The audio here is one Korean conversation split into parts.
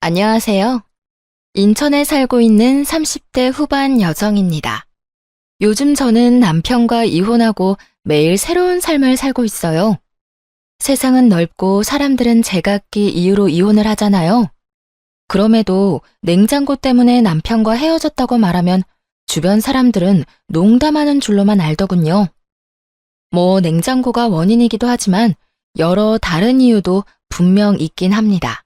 안녕하세요. 인천에 살고 있는 30대 후반 여성입니다. 요즘 저는 남편과 이혼하고 매일 새로운 삶을 살고 있어요. 세상은 넓고 사람들은 제각기 이유로 이혼을 하잖아요. 그럼에도 냉장고 때문에 남편과 헤어졌다고 말하면 주변 사람들은 농담하는 줄로만 알더군요. 냉장고가 원인이기도 하지만 여러 다른 이유도 분명 있긴 합니다.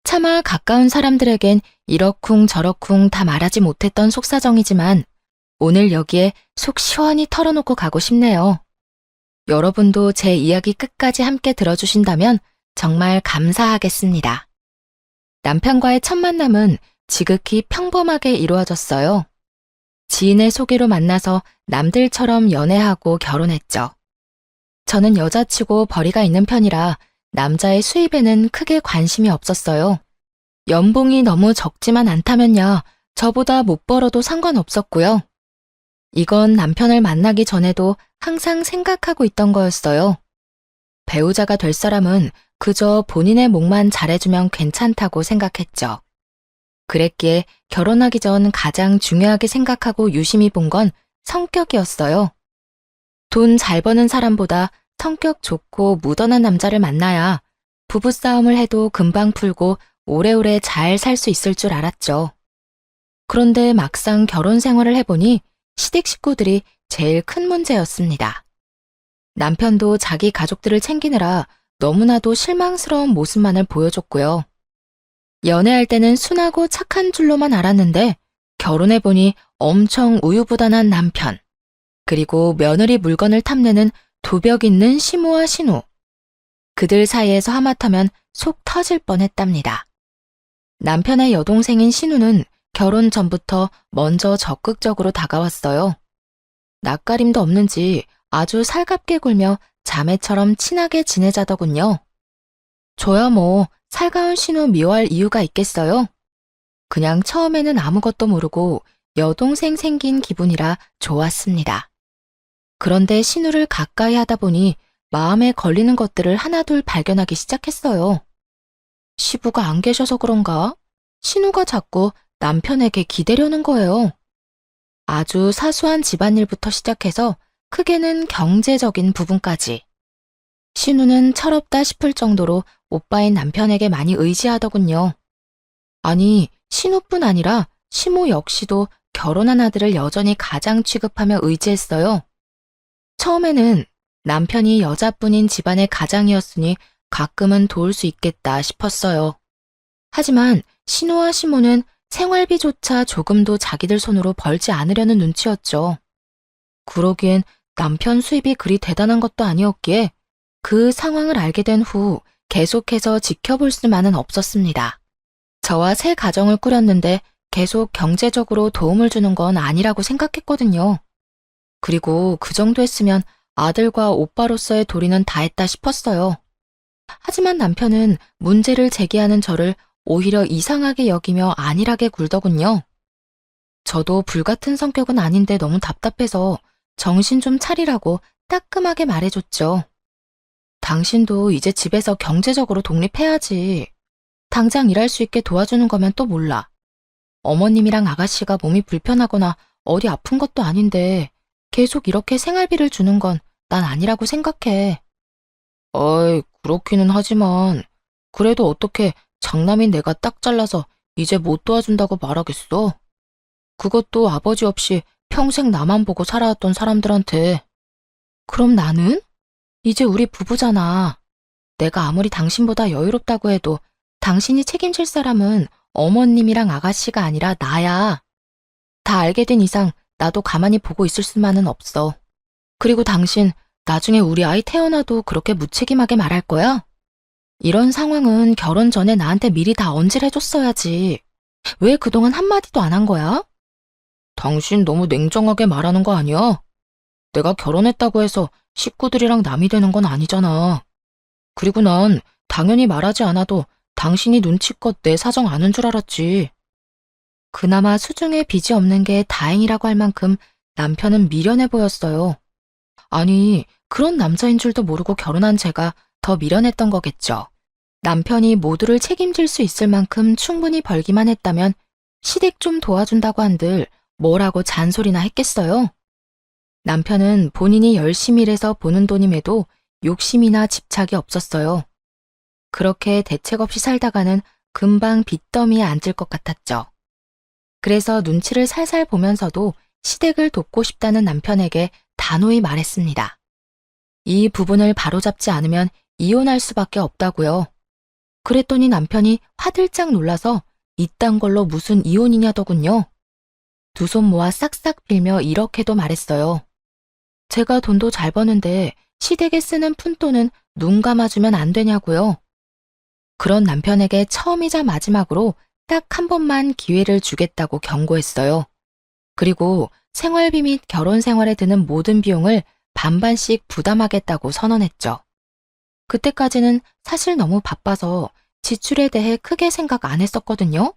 차마 가까운 사람들에겐 이러쿵 저러쿵 다 말하지 못했던 속사정이지만 오늘 여기에 속 시원히 털어놓고 가고 싶네요. 여러분도 제 이야기 끝까지 함께 들어주신다면 정말 감사하겠습니다. 남편과의 첫 만남은 지극히 평범하게 이루어졌어요. 지인의 소개로 만나서 남들처럼 연애하고 결혼했죠. 저는 여자치고 벌이가 있는 편이라 남자의 수입에는 크게 관심이 없었어요. 연봉이 너무 적지만 않다면야 저보다 못 벌어도 상관없었고요. 이건 남편을 만나기 전에도 항상 생각하고 있던 거였어요. 배우자가 될 사람은 그저 본인의 몫만 잘해주면 괜찮다고 생각했죠. 그랬기에 결혼하기 전 가장 중요하게 생각하고 유심히 본 건 성격이었어요. 돈 잘 버는 사람보다 성격 좋고 무던한 남자를 만나야 부부싸움을 해도 금방 풀고 오래오래 잘 살 수 있을 줄 알았죠. 그런데 막상 결혼 생활을 해보니 시댁 식구들이 제일 큰 문제였습니다. 남편도 자기 가족들을 챙기느라 너무나도 실망스러운 모습만을 보여줬고요. 연애할 때는 순하고 착한 줄로만 알았는데 결혼해보니 엄청 우유부단한 남편, 그리고 며느리 물건을 탐내는 도벽 있는 시모와 신우. 그들 사이에서 하마터면 속 터질 뻔했답니다. 남편의 여동생인 신우는 결혼 전부터 먼저 적극적으로 다가왔어요. 낯가림도 없는지 아주 살갑게 굴며 자매처럼 친하게 지내자더군요. 저야 살가운 신우 미워할 이유가 있겠어요? 그냥 처음에는 아무것도 모르고 여동생 생긴 기분이라 좋았습니다. 그런데 신우를 가까이 하다 보니 마음에 걸리는 것들을 하나둘 발견하기 시작했어요. 시부가 안 계셔서 그런가? 신우가 자꾸 남편에게 기대려는 거예요. 아주 사소한 집안일부터 시작해서 크게는 경제적인 부분까지. 신우는 철없다 싶을 정도로 오빠인 남편에게 많이 의지하더군요. 아니, 신우뿐 아니라 시모 역시도 결혼한 아들을 여전히 가장 취급하며 의지했어요. 처음에는 남편이 여자뿐인 집안의 가장이었으니 가끔은 도울 수 있겠다 싶었어요. 하지만 신우와 시모는 생활비조차 조금도 자기들 손으로 벌지 않으려는 눈치였죠. 그러기엔 남편 수입이 그리 대단한 것도 아니었기에 그 상황을 알게 된 후 계속해서 지켜볼 수만은 없었습니다. 저와 새 가정을 꾸렸는데 계속 경제적으로 도움을 주는 건 아니라고 생각했거든요. 그리고 그 정도 했으면 아들과 오빠로서의 도리는 다 했다 싶었어요. 하지만 남편은 문제를 제기하는 저를 오히려 이상하게 여기며 안일하게 굴더군요. 저도 불같은 성격은 아닌데 너무 답답해서 정신 좀 차리라고 따끔하게 말해줬죠. 당신도 이제 집에서 경제적으로 독립해야지. 당장 일할 수 있게 도와주는 거면 또 몰라. 어머님이랑 아가씨가 몸이 불편하거나 어디 아픈 것도 아닌데 계속 이렇게 생활비를 주는 건 난 아니라고 생각해. 어이, 그렇기는 하지만 그래도 어떻게 장남인 내가 딱 잘라서 이제 못 도와준다고 말하겠어? 그것도 아버지 없이 평생 나만 보고 살아왔던 사람들한테. 그럼 나는? 이제 우리 부부잖아. 내가 아무리 당신보다 여유롭다고 해도 당신이 책임질 사람은 어머님이랑 아가씨가 아니라 나야. 다 알게 된 이상 나도 가만히 보고 있을 수만은 없어. 그리고 당신 나중에 우리 아이 태어나도 그렇게 무책임하게 말할 거야? 이런 상황은 결혼 전에 나한테 미리 다 언질해줬어야지. 왜 그동안 한마디도 안 한 거야? 당신 너무 냉정하게 말하는 거 아니야? 내가 결혼했다고 해서 식구들이랑 남이 되는 건 아니잖아. 그리고 난 당연히 말하지 않아도 당신이 눈치껏 내 사정 아는 줄 알았지. 그나마 수중에 빚이 없는 게 다행이라고 할 만큼 남편은 미련해 보였어요. 아니, 그런 남자인 줄도 모르고 결혼한 제가 더 미련했던 거겠죠. 남편이 모두를 책임질 수 있을 만큼 충분히 벌기만 했다면 시댁 좀 도와준다고 한들 뭐라고 잔소리나 했겠어요? 남편은 본인이 열심히 일해서 보는 돈임에도 욕심이나 집착이 없었어요. 그렇게 대책 없이 살다가는 금방 빚더미에 앉을 것 같았죠. 그래서 눈치를 살살 보면서도 시댁을 돕고 싶다는 남편에게 단호히 말했습니다. 이 부분을 바로잡지 않으면 이혼할 수밖에 없다고요. 그랬더니 남편이 화들짝 놀라서 이딴 걸로 무슨 이혼이냐더군요. 두 손 모아 싹싹 빌며 이렇게도 말했어요. 제가 돈도 잘 버는데 시댁에 쓰는 푼돈은 눈 감아주면 안 되냐고요. 그런 남편에게 처음이자 마지막으로 딱 한 번만 기회를 주겠다고 경고했어요. 그리고 생활비 및 결혼 생활에 드는 모든 비용을 반반씩 부담하겠다고 선언했죠. 그때까지는 사실 너무 바빠서 지출에 대해 크게 생각 안 했었거든요.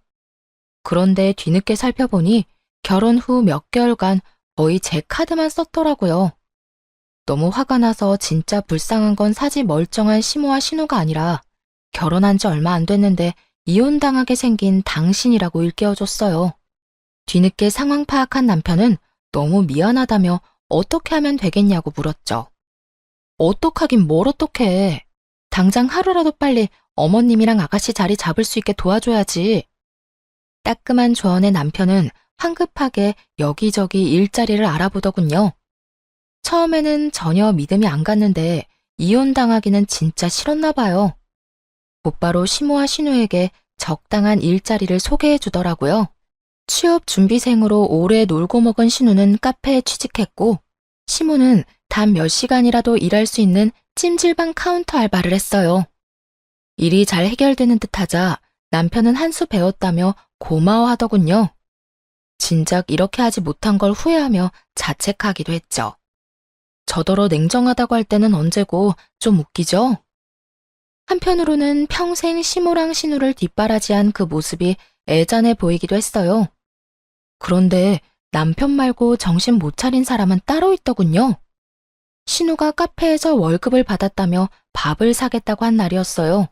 그런데 뒤늦게 살펴보니 결혼 후 몇 개월간 거의 제 카드만 썼더라고요. 너무 화가 나서 진짜 불쌍한 건 사지 멀쩡한 시모와 신우가 아니라 결혼한 지 얼마 안 됐는데 이혼당하게 생긴 당신이라고 일깨워줬어요. 뒤늦게 상황 파악한 남편은 너무 미안하다며 어떻게 하면 되겠냐고 물었죠. 어떡하긴 뭘 어떡해. 당장 하루라도 빨리 어머님이랑 아가씨 자리 잡을 수 있게 도와줘야지. 따끔한 조언에 남편은 황급하게 여기저기 일자리를 알아보더군요. 처음에는 전혀 믿음이 안 갔는데 이혼당하기는 진짜 싫었나 봐요. 곧바로 시모와 신우에게 적당한 일자리를 소개해 주더라고요. 취업 준비생으로 오래 놀고 먹은 신우는 카페에 취직했고, 시모는 단 몇 시간이라도 일할 수 있는 찜질방 카운터 알바를 했어요. 일이 잘 해결되는 듯하자 남편은 한 수 배웠다며 고마워하더군요. 진작 이렇게 하지 못한 걸 후회하며 자책하기도 했죠. 저더러 냉정하다고 할 때는 언제고 좀 웃기죠? 한편으로는 평생 시모랑 신우를 뒷바라지한 그 모습이 애잔해 보이기도 했어요. 그런데 남편 말고 정신 못 차린 사람은 따로 있더군요. 신우가 카페에서 월급을 받았다며 밥을 사겠다고 한 날이었어요.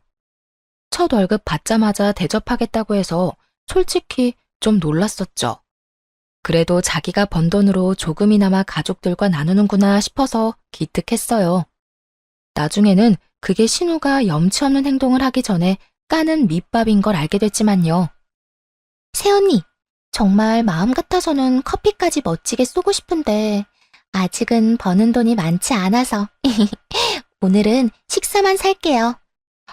첫 월급 받자마자 대접하겠다고 해서 솔직히 좀 놀랐었죠. 그래도 자기가 번 돈으로 조금이나마 가족들과 나누는구나 싶어서 기특했어요. 나중에는 그게 신우가 염치 없는 행동을 하기 전에 까는 밑밥인 걸 알게 됐지만요. 새언니, 정말 마음 같아서는 커피까지 멋지게 쏘고 싶은데 아직은 버는 돈이 많지 않아서 오늘은 식사만 살게요.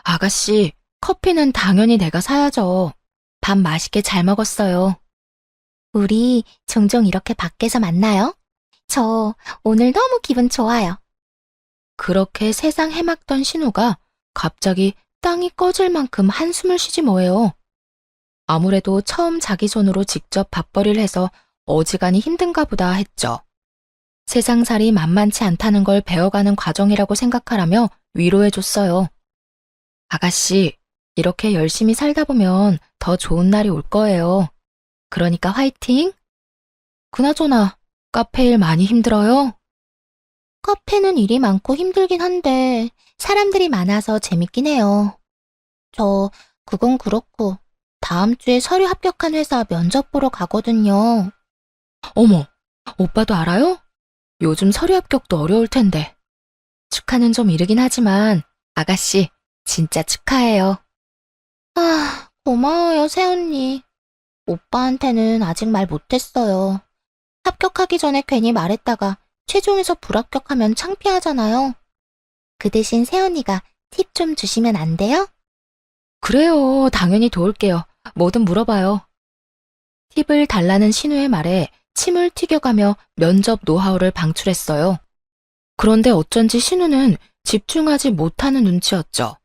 아가씨, 커피는 당연히 내가 사야죠. 밥 맛있게 잘 먹었어요. 우리 종종 이렇게 밖에서 만나요? 저 오늘 너무 기분 좋아요. 그렇게 세상 해막던 신우가 갑자기 땅이 꺼질 만큼 한숨을 쉬지 뭐예요. 아무래도 처음 자기 손으로 직접 밥벌이를 해서 어지간히 힘든가 보다 했죠. 세상살이 만만치 않다는 걸 배워가는 과정이라고 생각하라며 위로해줬어요. 아가씨, 이렇게 열심히 살다 보면 더 좋은 날이 올 거예요. 그러니까 화이팅! 그나저나 카페 일 많이 힘들어요? 카페는 일이 많고 힘들긴 한데 사람들이 많아서 재밌긴 해요. 그건 그렇고 다음 주에 서류 합격한 회사 면접 보러 가거든요. 어머, 오빠도 알아요? 요즘 서류 합격도 어려울 텐데. 축하는 좀 이르긴 하지만 아가씨, 진짜 축하해요. 고마워요, 새언니. 오빠한테는 아직 말 못했어요. 합격하기 전에 괜히 말했다가 최종에서 불합격하면 창피하잖아요. 그 대신 새언니가 팁 좀 주시면 안 돼요? 그래요, 당연히 도울게요. 뭐든 물어봐요. 팁을 달라는 신우의 말에 침을 튀겨가며 면접 노하우를 방출했어요. 그런데 어쩐지 신우는 집중하지 못하는 눈치였죠.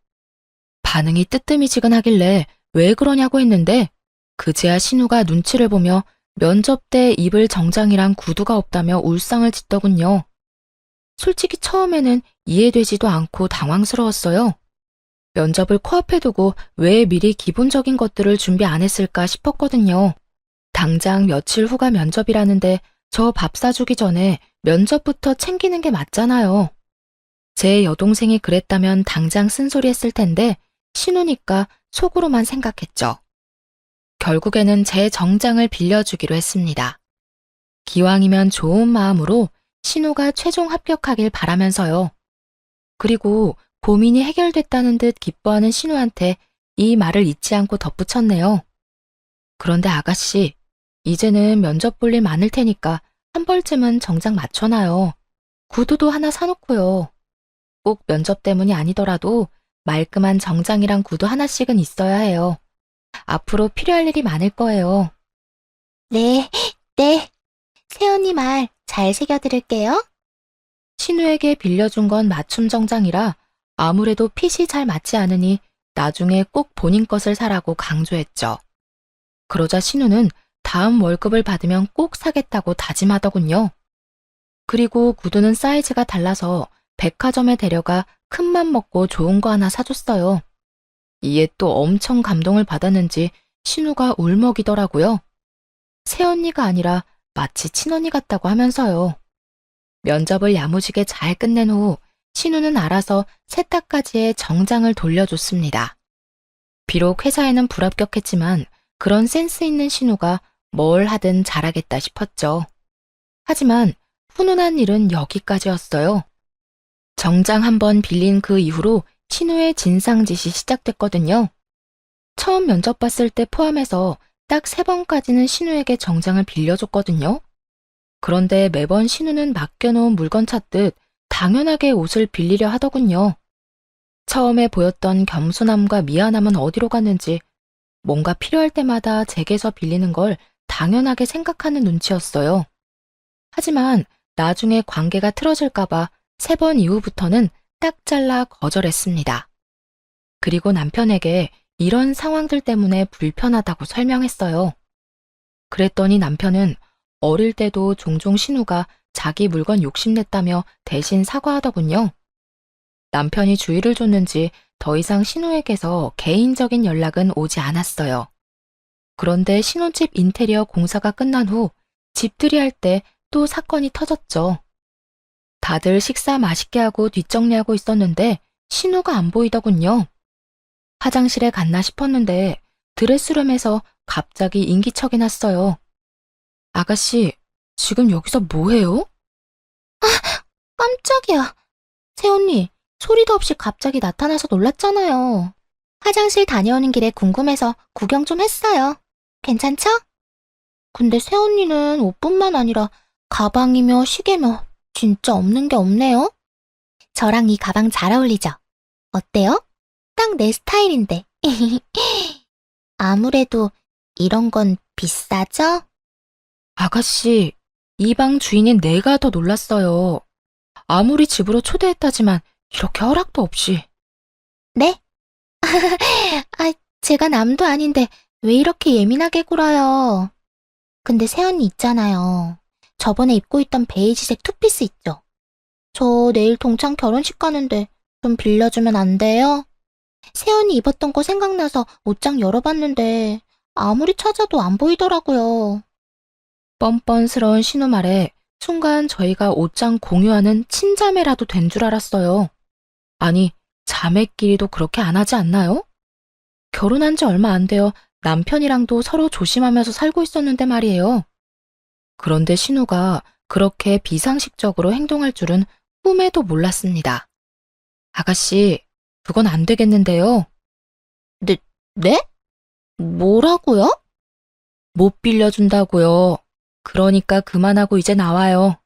반응이 뜨뜨미지근하길래 왜 그러냐고 했는데 그제야 신우가 눈치를 보며 면접 때 입을 정장이랑 구두가 없다며 울상을 짓더군요. 솔직히 처음에는 이해되지도 않고 당황스러웠어요. 면접을 코앞에 두고 왜 미리 기본적인 것들을 준비 안 했을까 싶었거든요. 당장 며칠 후가 면접이라는데 저 밥 사주기 전에 면접부터 챙기는 게 맞잖아요. 제 여동생이 그랬다면 당장 쓴소리 했을 텐데 신우니까 속으로만 생각했죠. 결국에는 제 정장을 빌려주기로 했습니다. 기왕이면 좋은 마음으로 신우가 최종 합격하길 바라면서요. 그리고 고민이 해결됐다는 듯 기뻐하는 신우한테 이 말을 잊지 않고 덧붙였네요. 그런데 아가씨, 이제는 면접 볼 일 많을 테니까 한 벌쯤은 정장 맞춰놔요. 구두도 하나 사놓고요. 꼭 면접 때문이 아니더라도 말끔한 정장이랑 구두 하나씩은 있어야 해요. 앞으로 필요할 일이 많을 거예요. 네, 네. 새언니 말 잘 새겨들을게요. 신우에게 빌려준 건 맞춤 정장이라 아무래도 핏이 잘 맞지 않으니 나중에 꼭 본인 것을 사라고 강조했죠. 그러자 신우는 다음 월급을 받으면 꼭 사겠다고 다짐하더군요. 그리고 구두는 사이즈가 달라서 백화점에 데려가 큰맘 먹고 좋은 거 하나 사줬어요. 이에 또 엄청 감동을 받았는지 신우가 울먹이더라고요. 새언니가 아니라 마치 친언니 같다고 하면서요. 면접을 야무지게 잘 끝낸 후 신우는 알아서 세탁까지의 정장을 돌려줬습니다. 비록 회사에는 불합격했지만 그런 센스 있는 신우가 뭘 하든 잘하겠다 싶었죠. 하지만 훈훈한 일은 여기까지였어요. 정장 한 번 빌린 그 이후로 신우의 진상짓이 시작됐거든요. 처음 면접 봤을 때 포함해서 딱 3번까지는 신우에게 정장을 빌려줬거든요. 그런데 매번 신우는 맡겨놓은 물건 찾듯 당연하게 옷을 빌리려 하더군요. 처음에 보였던 겸손함과 미안함은 어디로 갔는지 뭔가 필요할 때마다 제게서 빌리는 걸 당연하게 생각하는 눈치였어요. 하지만 나중에 관계가 틀어질까봐 3번 이후부터는 딱 잘라 거절했습니다. 그리고 남편에게 이런 상황들 때문에 불편하다고 설명했어요. 그랬더니 남편은 어릴 때도 종종 신우가 자기 물건 욕심냈다며 대신 사과하더군요. 남편이 주의를 줬는지 더 이상 신우에게서 개인적인 연락은 오지 않았어요. 그런데 신혼집 인테리어 공사가 끝난 후 집들이 할 때 또 사건이 터졌죠. 다들 식사 맛있게 하고 뒷정리하고 있었는데 신우가 안 보이더군요. 화장실에 갔나 싶었는데 드레스룸에서 갑자기 인기척이 났어요. 아가씨, 지금 여기서 뭐해요? 깜짝이야. 새언니, 소리도 없이 갑자기 나타나서 놀랐잖아요. 화장실 다녀오는 길에 궁금해서 구경 좀 했어요. 괜찮죠? 근데 새언니는 옷뿐만 아니라 가방이며 시계며 진짜 없는 게 없네요. 저랑 이 가방 잘 어울리죠? 어때요? 딱 내 스타일인데. 아무래도 이런 건 비싸죠? 아가씨, 이 방 주인인 내가 더 놀랐어요. 아무리 집으로 초대했다지만 이렇게 허락도 없이. 네? 제가 남도 아닌데 왜 이렇게 예민하게 굴어요? 근데 새언니 있잖아요. 저번에 입고 있던 베이지색 투피스 있죠? 저 내일 동창 결혼식 가는데 좀 빌려주면 안 돼요? 새언니 입었던 거 생각나서 옷장 열어봤는데 아무리 찾아도 안 보이더라고요. 뻔뻔스러운 신우 말에 순간 저희가 옷장 공유하는 친자매라도 된 줄 알았어요. 아니, 자매끼리도 그렇게 안 하지 않나요? 결혼한 지 얼마 안 되어 남편이랑도 서로 조심하면서 살고 있었는데 말이에요. 그런데 신우가 그렇게 비상식적으로 행동할 줄은 꿈에도 몰랐습니다. 아가씨, 그건 안 되겠는데요. 네? 뭐라고요? 못 빌려준다고요. 그러니까 그만하고 이제 나와요.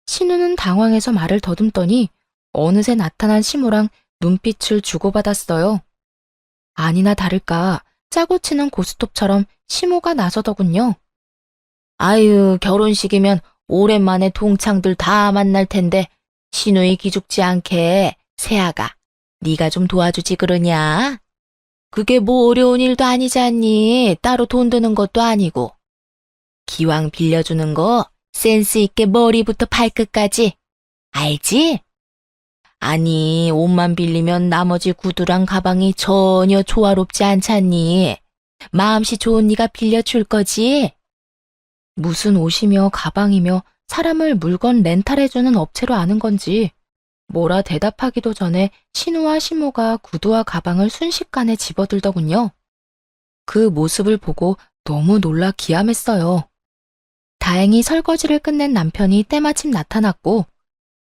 신우는 당황해서 말을 더듬더니 어느새 나타난 시모랑 눈빛을 주고받았어요. 아니나 다를까 짜고 치는 고스톱처럼 시모가 나서더군요. 아유, 결혼식이면 오랜만에 동창들 다 만날 텐데 신우이 기죽지 않게 새아가 네가 좀 도와주지 그러냐? 그게 뭐 어려운 일도 아니지 않니? 따로 돈 드는 것도 아니고. 기왕 빌려주는 거 센스 있게 머리부터 발끝까지. 알지? 아니, 옷만 빌리면 나머지 구두랑 가방이 전혀 조화롭지 않잖니. 마음씨 좋은 네가 빌려줄 거지? 무슨 옷이며 가방이며 사람을 물건 렌탈해주는 업체로 아는 건지 뭐라 대답하기도 전에 신우와 시모가 구두와 가방을 순식간에 집어들더군요. 그 모습을 보고 너무 놀라 기함했어요. 다행히 설거지를 끝낸 남편이 때마침 나타났고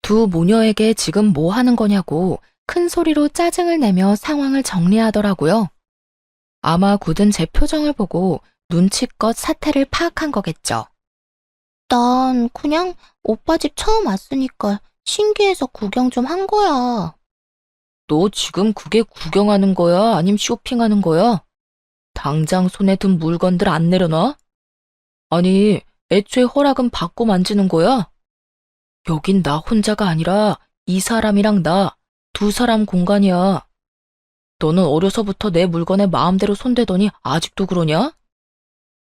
두 모녀에게 지금 뭐 하는 거냐고 큰 소리로 짜증을 내며 상황을 정리하더라고요. 아마 굳은 제 표정을 보고 눈치껏 사태를 파악한 거겠죠. 난 그냥 오빠 집 처음 왔으니까 신기해서 구경 좀 한 거야. 너 지금 그게 구경하는 거야? 아님 쇼핑하는 거야? 당장 손에 든 물건들 안 내려놔? 아니, 애초에 허락은 받고 만지는 거야? 여긴 나 혼자가 아니라 이 사람이랑 나, 두 사람 공간이야. 너는 어려서부터 내 물건에 마음대로 손대더니 아직도 그러냐?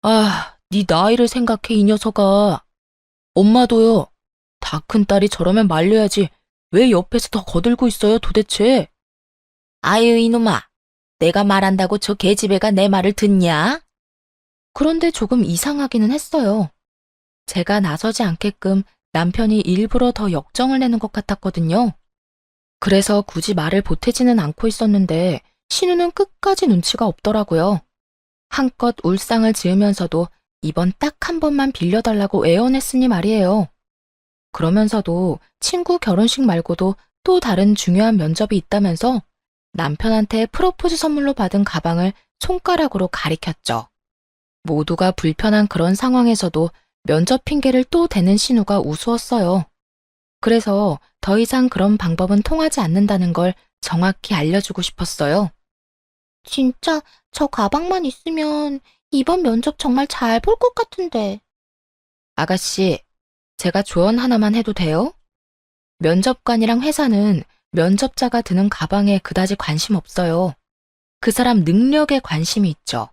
아, 네 나이를 생각해, 이 녀석아. 엄마도요. 다 큰 딸이 저러면 말려야지. 왜 옆에서 더 거들고 있어요, 도대체? 아유, 이놈아. 내가 말한다고 저 계집애가 내 말을 듣냐? 그런데 조금 이상하기는 했어요. 제가 나서지 않게끔 남편이 일부러 더 역정을 내는 것 같았거든요. 그래서 굳이 말을 보태지는 않고 있었는데 신우는 끝까지 눈치가 없더라고요. 한껏 울상을 지으면서도 이번 딱 한 번만 빌려달라고 애원했으니 말이에요. 그러면서도 친구 결혼식 말고도 또 다른 중요한 면접이 있다면서 남편한테 프로포즈 선물로 받은 가방을 손가락으로 가리켰죠. 모두가 불편한 그런 상황에서도 면접 핑계를 또 대는 신우가 우스웠어요. 그래서 더 이상 그런 방법은 통하지 않는다는 걸 정확히 알려주고 싶었어요. 진짜 저 가방만 있으면 이번 면접 정말 잘 볼 것 같은데. 아가씨, 제가 조언 하나만 해도 돼요? 면접관이랑 회사는 면접자가 드는 가방에 그다지 관심 없어요. 그 사람 능력에 관심이 있죠.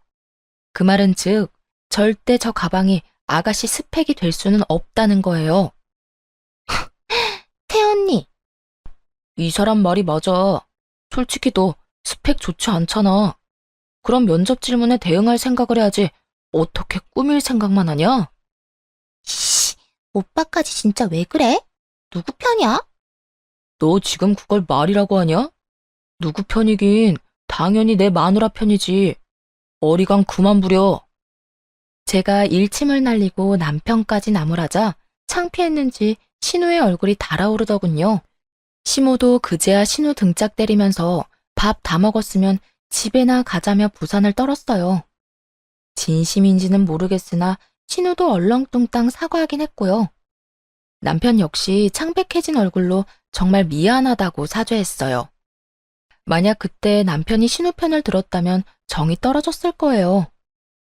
그 말은 즉, 절대 저 가방이 아가씨 스펙이 될 수는 없다는 거예요. 태언니, 이 사람 말이 맞아. 솔직히 너 스펙 좋지 않잖아. 그럼 면접 질문에 대응할 생각을 해야지 어떻게 꾸밀 생각만 하냐? 씨, 오빠까지 진짜 왜 그래? 누구 편이야? 너 지금 그걸 말이라고 하냐? 누구 편이긴 당연히 내 마누라 편이지. 어리광 그만 부려. 제가 일침을 날리고 남편까지 나무라자 창피했는지 신우의 얼굴이 달아오르더군요. 시모도 그제야 신우 등짝 때리면서 밥 다 먹었으면 집에나 가자며 부산을 떨었어요. 진심인지는 모르겠으나 신우도 얼렁뚱땅 사과하긴 했고요. 남편 역시 창백해진 얼굴로 정말 미안하다고 사죄했어요. 만약 그때 남편이 신우 편을 들었다면 정이 떨어졌을 거예요.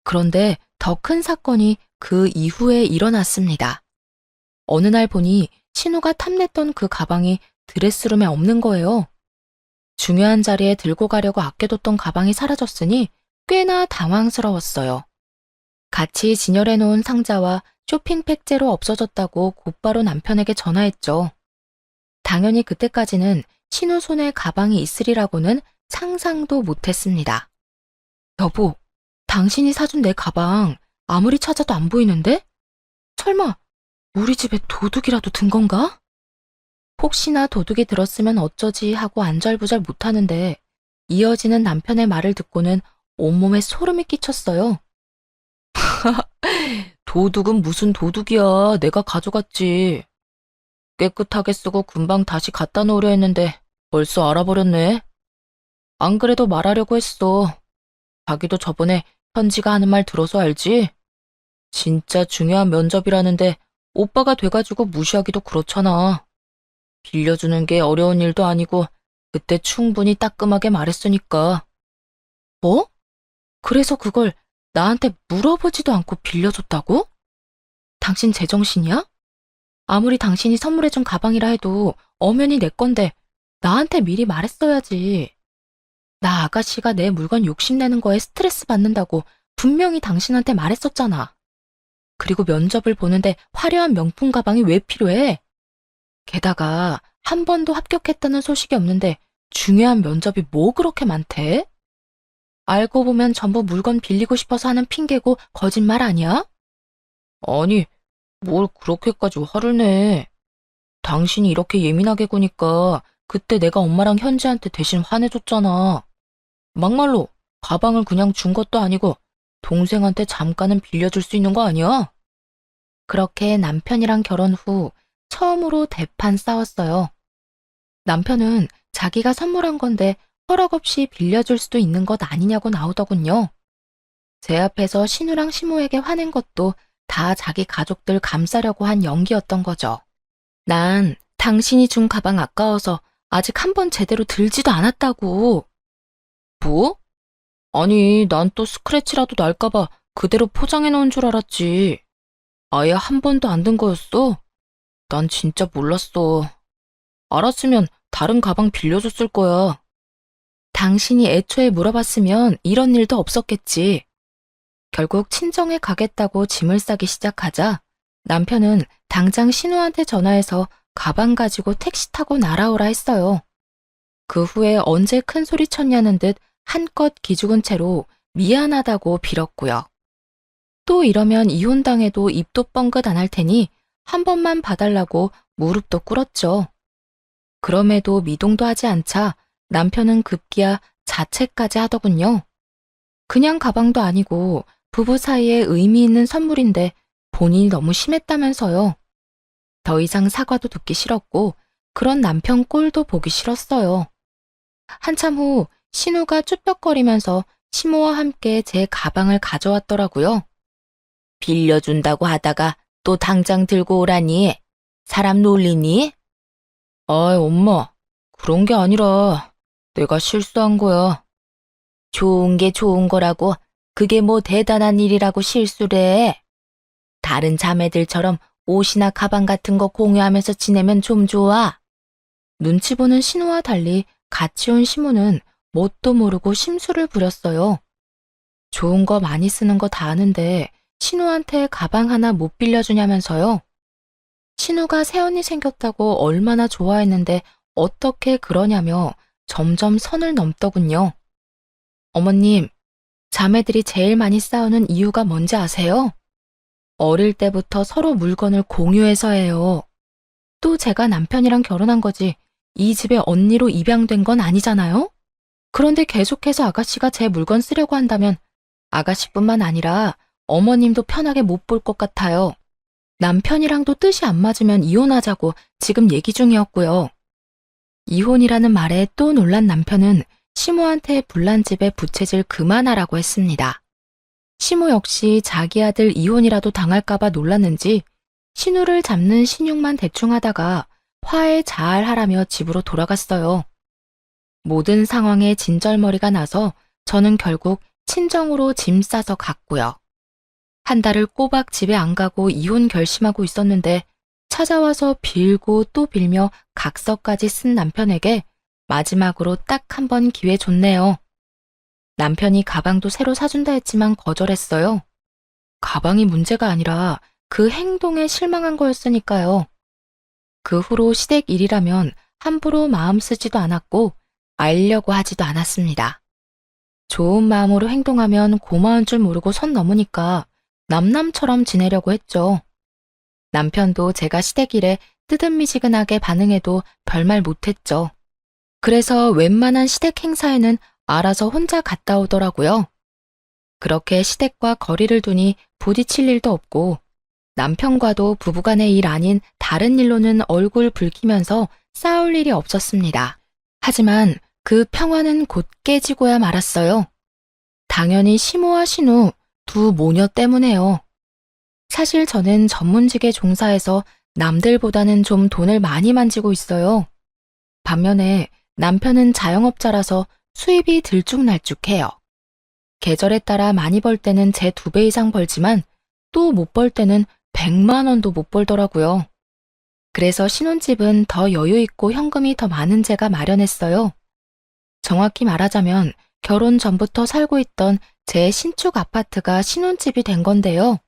그런데 더 큰 사건이 그 이후에 일어났습니다. 어느 날 보니 신우가 탐냈던 그 가방이 드레스룸에 없는 거예요. 중요한 자리에 들고 가려고 아껴뒀던 가방이 사라졌으니 꽤나 당황스러웠어요. 같이 진열해 놓은 상자와 쇼핑백제로 없어졌다고 곧바로 남편에게 전화했죠. 당연히 그때까지는 신우 손에 가방이 있으리라고는 상상도 못했습니다. 여보, 당신이 사준 내 가방 아무리 찾아도 안 보이는데? 설마 우리 집에 도둑이라도 든 건가? 혹시나 도둑이 들었으면 어쩌지 하고 안절부절 못하는데 이어지는 남편의 말을 듣고는 온몸에 소름이 끼쳤어요. 도둑은 무슨 도둑이야. 내가 가져갔지. 깨끗하게 쓰고 금방 다시 갖다 놓으려 했는데 벌써 알아버렸네. 안 그래도 말하려고 했어. 자기도 저번에 현지가 하는 말 들어서 알지? 진짜 중요한 면접이라는데 오빠가 돼가지고 무시하기도 그렇잖아. 빌려주는 게 어려운 일도 아니고 그때 충분히 따끔하게 말했으니까. 뭐? 그래서 그걸 나한테 물어보지도 않고 빌려줬다고? 당신 제정신이야? 아무리 당신이 선물해준 가방이라 해도 엄연히 내 건데 나한테 미리 말했어야지. 나 아가씨가 내 물건 욕심내는 거에 스트레스 받는다고 분명히 당신한테 말했었잖아. 그리고 면접을 보는데 화려한 명품 가방이 왜 필요해? 게다가 한 번도 합격했다는 소식이 없는데 중요한 면접이 뭐 그렇게 많대? 알고 보면 전부 물건 빌리고 싶어서 하는 핑계고 거짓말 아니야? 아니, 뭘 그렇게까지 화를 내. 당신이 이렇게 예민하게 구니까 그때 내가 엄마랑 현지한테 대신 화내줬잖아. 막말로 가방을 그냥 준 것도 아니고 동생한테 잠깐은 빌려줄 수 있는 거 아니야? 그렇게 남편이랑 결혼 후 처음으로 대판 싸웠어요. 남편은 자기가 선물한 건데 허락 없이 빌려줄 수도 있는 것 아니냐고 나오더군요. 제 앞에서 신우랑 시모에게 화낸 것도 다 자기 가족들 감싸려고 한 연기였던 거죠. 난 당신이 준 가방 아까워서 아직 한 번 제대로 들지도 않았다고. 뭐? 아니, 난 또 스크래치라도 날까봐 그대로 포장해 놓은 줄 알았지. 아예 한 번도 안 든 거였어? 난 진짜 몰랐어. 알았으면 다른 가방 빌려줬을 거야. 당신이 애초에 물어봤으면 이런 일도 없었겠지. 결국 친정에 가겠다고 짐을 싸기 시작하자 남편은 당장 신우한테 전화해서 가방 가지고 택시 타고 날아오라 했어요. 그 후에 언제 큰 소리 쳤냐는 듯 한껏 기죽은 채로 미안하다고 빌었고요. 또 이러면 이혼당해도 입도 뻥긋 안 할 테니 한 번만 봐달라고 무릎도 꿇었죠. 그럼에도 미동도 하지 않자 남편은 급기야 자책까지 하더군요. 그냥 가방도 아니고 부부 사이에 의미 있는 선물인데 본인이 너무 심했다면서요. 더 이상 사과도 듣기 싫었고 그런 남편 꼴도 보기 싫었어요. 한참 후 신우가 쭈뼛거리면서 시모와 함께 제 가방을 가져왔더라고요. 빌려준다고 하다가 또 당장 들고 오라니. 사람 놀리니? 아이, 엄마. 그런 게 아니라 내가 실수한 거야. 좋은 게 좋은 거라고 그게 뭐 대단한 일이라고 실수래. 다른 자매들처럼 옷이나 가방 같은 거 공유하면서 지내면 좀 좋아. 눈치 보는 신우와 달리 같이 온 시모는 뭣도 모르고 심술을 부렸어요. 좋은 거 많이 쓰는 거 다 아는데 신우한테 가방 하나 못 빌려주냐면서요. 신우가 새언니 생겼다고 얼마나 좋아했는데 어떻게 그러냐며 점점 선을 넘더군요. 어머님, 자매들이 제일 많이 싸우는 이유가 뭔지 아세요? 어릴 때부터 서로 물건을 공유해서예요. 또 제가 남편이랑 결혼한 거지 이 집의 언니로 입양된 건 아니잖아요? 그런데 계속해서 아가씨가 제 물건 쓰려고 한다면 아가씨뿐만 아니라 어머님도 편하게 못 볼 것 같아요. 남편이랑도 뜻이 안 맞으면 이혼하자고 지금 얘기 중이었고요. 이혼이라는 말에 또 놀란 남편은 시모한테 불난 집에 부채질 그만하라고 했습니다. 시모 역시 자기 아들 이혼이라도 당할까봐 놀랐는지 신우를 잡는 신용만 대충 하다가 화해 잘 하라며 집으로 돌아갔어요. 모든 상황에 진절머리가 나서 저는 결국 친정으로 짐 싸서 갔고요. 한 달을 꼬박 집에 안 가고 이혼 결심하고 있었는데 찾아와서 빌고 또 빌며 각서까지 쓴 남편에게 마지막으로 딱 한 번 기회 줬네요. 남편이 가방도 새로 사준다 했지만 거절했어요. 가방이 문제가 아니라 그 행동에 실망한 거였으니까요. 그 후로 시댁 일이라면 함부로 마음 쓰지도 않았고 알려고 하지도 않았습니다. 좋은 마음으로 행동하면 고마운 줄 모르고 선 넘으니까 남남처럼 지내려고 했죠. 남편도 제가 시댁 일에 뜨뜻미지근하게 반응해도 별말 못했죠. 그래서 웬만한 시댁 행사에는 알아서 혼자 갔다 오더라고요. 그렇게 시댁과 거리를 두니 부딪힐 일도 없고 남편과도 부부간의 일 아닌 다른 일로는 얼굴 붉히면서 싸울 일이 없었습니다. 하지만 그 평화는 곧 깨지고야 말았어요. 당연히 시모와 신우 두 모녀 때문에요. 사실 저는 전문직에 종사해서 남들보다는 좀 돈을 많이 만지고 있어요. 반면에 남편은 자영업자라서 수입이 들쭉날쭉해요. 계절에 따라 많이 벌 때는 제 2배 이상 벌지만 또 못 벌 때는 100만 원도 못 벌더라고요. 그래서 신혼집은 더 여유 있고 현금이 더 많은 제가 마련했어요. 정확히 말하자면 결혼 전부터 살고 있던 제 신축 아파트가 신혼집이 된 건데요.